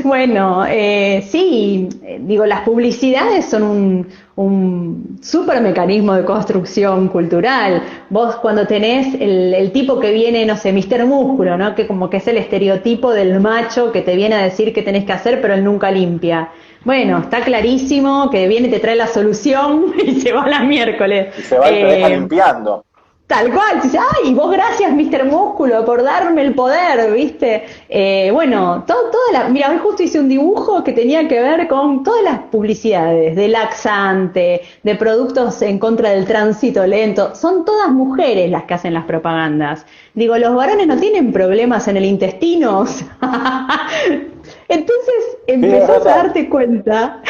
Bueno, sí, digo, las publicidades son un súper mecanismo de construcción cultural. Vos cuando tenés el tipo que viene, no sé, Mr. Músculo, ¿no? Que como que es el estereotipo del macho que te viene a decir qué tenés que hacer, pero él nunca limpia. Bueno, está clarísimo que viene y te trae la solución y se va la miércoles. Y se va y te deja limpiando. Tal cual, dice, ay, vos gracias, Mr. Músculo, por darme el poder, ¿viste? Bueno, mira, hoy justo hice un dibujo que tenía que ver con todas las publicidades de laxante, de productos en contra del tránsito lento. Son todas mujeres las que hacen las propagandas. Digo, los varones no tienen problemas en el intestino. Entonces empezás a darte cuenta,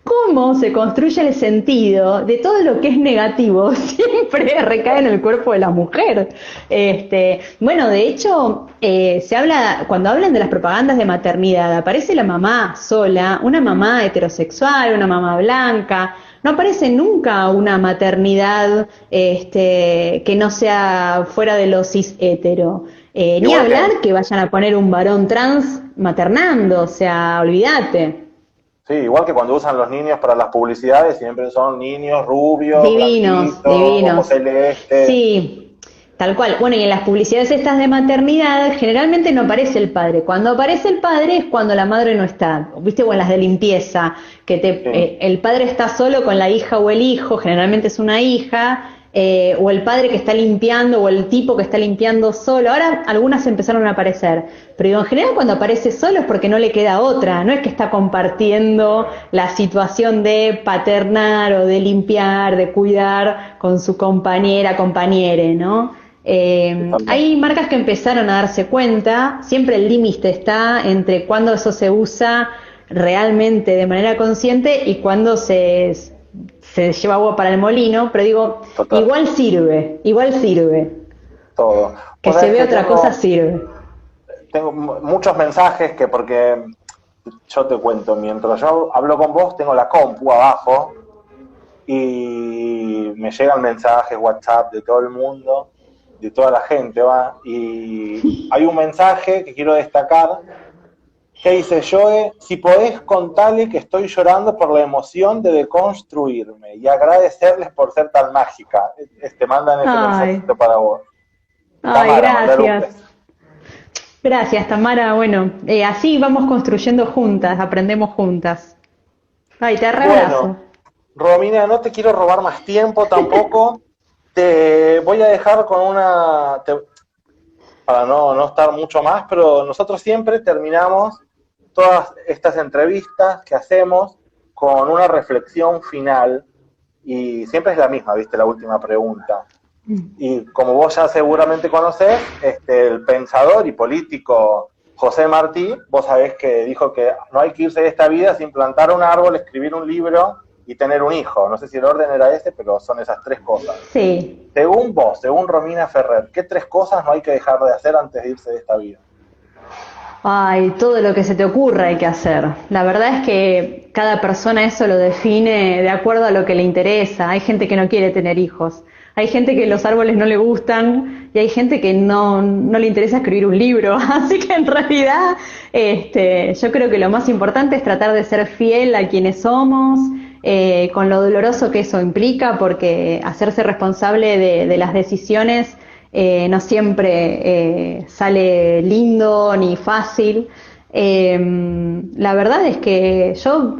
cómo se construye el sentido de todo lo que es negativo, siempre recae en el cuerpo de la mujer. Bueno, de hecho, cuando hablan de las propagandas de maternidad, aparece la mamá sola, una mamá heterosexual, una mamá blanca. No aparece nunca una maternidad que no sea fuera de lo cis hetero. Ni hablar que vayan a poner un varón trans maternando, o sea, olvídate. Sí, igual que cuando usan los niños para las publicidades, siempre son niños rubios, divinos, como celeste. Sí, tal cual. Bueno, y en las publicidades estas de maternidad, generalmente no aparece el padre. Cuando aparece el padre es cuando la madre no está. ¿Viste? O en las de limpieza, que el padre está solo con la hija o el hijo, generalmente es una hija, o el padre que está limpiando, o el tipo que está limpiando solo. Ahora algunas empezaron a aparecer, pero digo, en general cuando aparece solo es porque no le queda otra, no es que está compartiendo la situación de paternar o de limpiar, de cuidar con su compañere, ¿no? Hay marcas que empezaron a darse cuenta, siempre el límite está entre cuando eso se usa realmente de manera consciente y cuando se lleva agua para el molino, pero digo, total. igual sirve. Todo. Que se ve otra cosa sirve. Tengo muchos mensajes porque yo te cuento, mientras yo hablo con vos, tengo la compu abajo y me llegan mensajes, WhatsApp de todo el mundo, de toda la gente, y hay un mensaje que quiero destacar que dice: Joe, si podés contale que estoy llorando por la emoción de deconstruirme y agradecerles por ser tan mágica. Mandan este mensajito para vos. Ay, Tamara, gracias. Gracias, Tamara. Bueno, así vamos construyendo juntas, aprendemos juntas. Ay, te abrazo. Bueno, Romina, no te quiero robar más tiempo tampoco. Te voy a dejar con para no estar mucho más, pero nosotros siempre terminamos todas estas entrevistas que hacemos con una reflexión final, y siempre es la misma, ¿viste? La última pregunta. Y como vos ya seguramente conocés, el pensador y político José Martí, vos sabés que dijo que no hay que irse de esta vida sin plantar un árbol, escribir un libro y tener un hijo. No sé si el orden era ese, pero son esas tres cosas. Sí. Según vos, según Romina Ferrer, ¿qué tres cosas no hay que dejar de hacer antes de irse de esta vida? Ay, todo lo que se te ocurra hay que hacer. La verdad es que cada persona eso lo define de acuerdo a lo que le interesa. Hay gente que no quiere tener hijos, hay gente que los árboles no le gustan y hay gente que no le interesa escribir un libro. Así que en realidad yo creo que lo más importante es tratar de ser fiel a quienes somos, con lo doloroso que eso implica, porque hacerse responsable de las decisiones no siempre sale lindo ni fácil. La verdad es que yo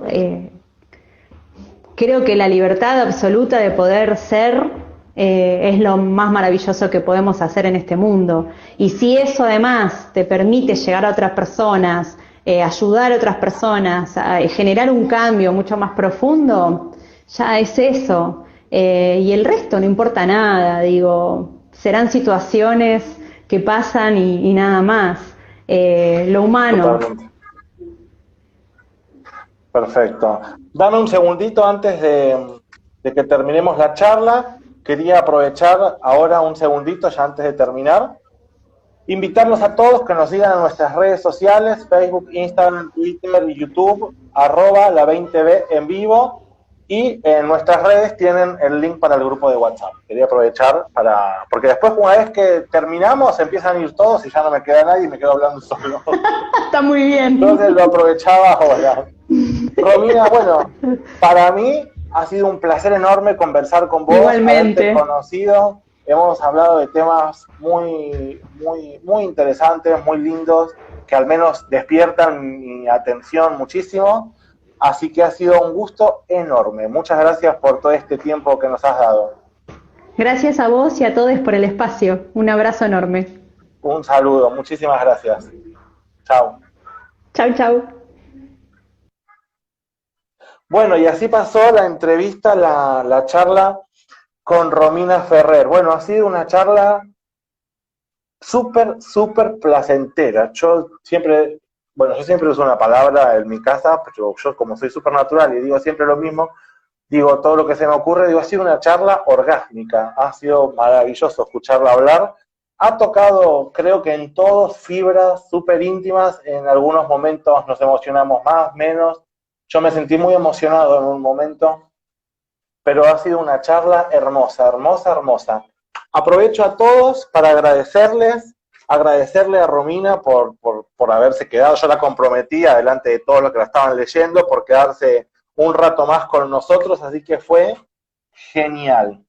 creo que la libertad absoluta de poder ser es lo más maravilloso que podemos hacer en este mundo. Y si eso además te permite llegar a otras personas, ayudar a otras personas, a generar un cambio mucho más profundo, ya es eso. Y el resto no importa nada, digo, serán situaciones que pasan y nada más. Lo humano. Totalmente. Perfecto. Dame un segundito antes de que terminemos la charla. Quería aprovechar ahora un segundito, ya antes de terminar, invitarlos a todos que nos sigan en nuestras redes sociales, Facebook, Instagram, Twitter y YouTube, @la20b en vivo, y en nuestras redes tienen el link para el grupo de WhatsApp. Quería aprovechar porque después, una vez que terminamos, empiezan a ir todos y ya no me queda nadie y me quedo hablando solo. Está muy bien. Entonces lo aprovechaba ahora. Romina, bueno, para mí ha sido un placer enorme conversar con vos, igualmente, haberte conocido. hemos hablado de temas muy, muy, muy interesantes, muy lindos, que al menos despiertan mi atención muchísimo. Así que ha sido un gusto enorme. Muchas gracias por todo este tiempo que nos has dado. Gracias a vos y a todos por el espacio. Un abrazo enorme. Un saludo, muchísimas gracias. Chao. Chau, chau. Bueno, y así pasó la entrevista, la charla con Romina Ferrer. Bueno, ha sido una charla súper, súper placentera. Yo siempre uso una palabra en mi casa, pero yo como soy súper natural y digo siempre lo mismo, digo todo lo que se me ocurre, digo, ha sido una charla orgásmica, ha sido maravilloso escucharla hablar. Ha tocado, creo que en todos, fibras súper íntimas, en algunos momentos nos emocionamos más, menos. Yo me sentí muy emocionado en un momento, pero ha sido una charla hermosa, hermosa, hermosa. Aprovecho a todos para agradecerle a Romina por haberse quedado. Yo la comprometí delante de todos los que la estaban leyendo por quedarse un rato más con nosotros, así que fue genial.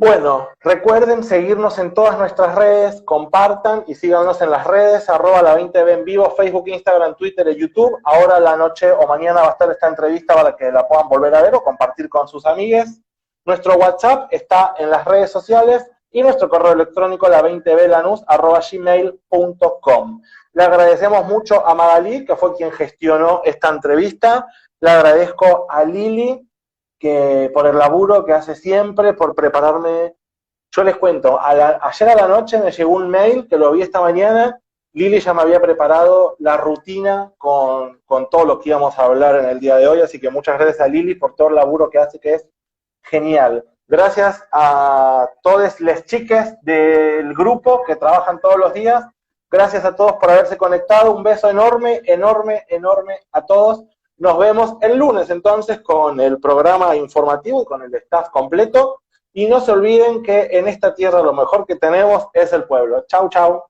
Bueno, recuerden seguirnos en todas nuestras redes, compartan y síganos en las redes, @la20v en vivo, Facebook, Instagram, Twitter y YouTube. Ahora a la noche o mañana va a estar esta entrevista para que la puedan volver a ver o compartir con sus amigues. Nuestro WhatsApp está en las redes sociales y nuestro correo electrónico la20vlanus@gmail.com. Le agradecemos mucho a Magalí, que fue quien gestionó esta entrevista. Le agradezco a Lili, que por el laburo que hace siempre, por prepararme. Yo les cuento, ayer a la noche me llegó un mail, que lo vi esta mañana. Lili ya me había preparado la rutina con todo lo que íbamos a hablar en el día de hoy, así que muchas gracias a Lili por todo el laburo que hace, que es genial. Gracias a todas las chicas del grupo que trabajan todos los días. Gracias a todos por haberse conectado. Un beso enorme, enorme, enorme a todos. Nos vemos el lunes entonces con el programa informativo y con el staff completo. Y no se olviden que en esta tierra lo mejor que tenemos es el pueblo. Chau, chau.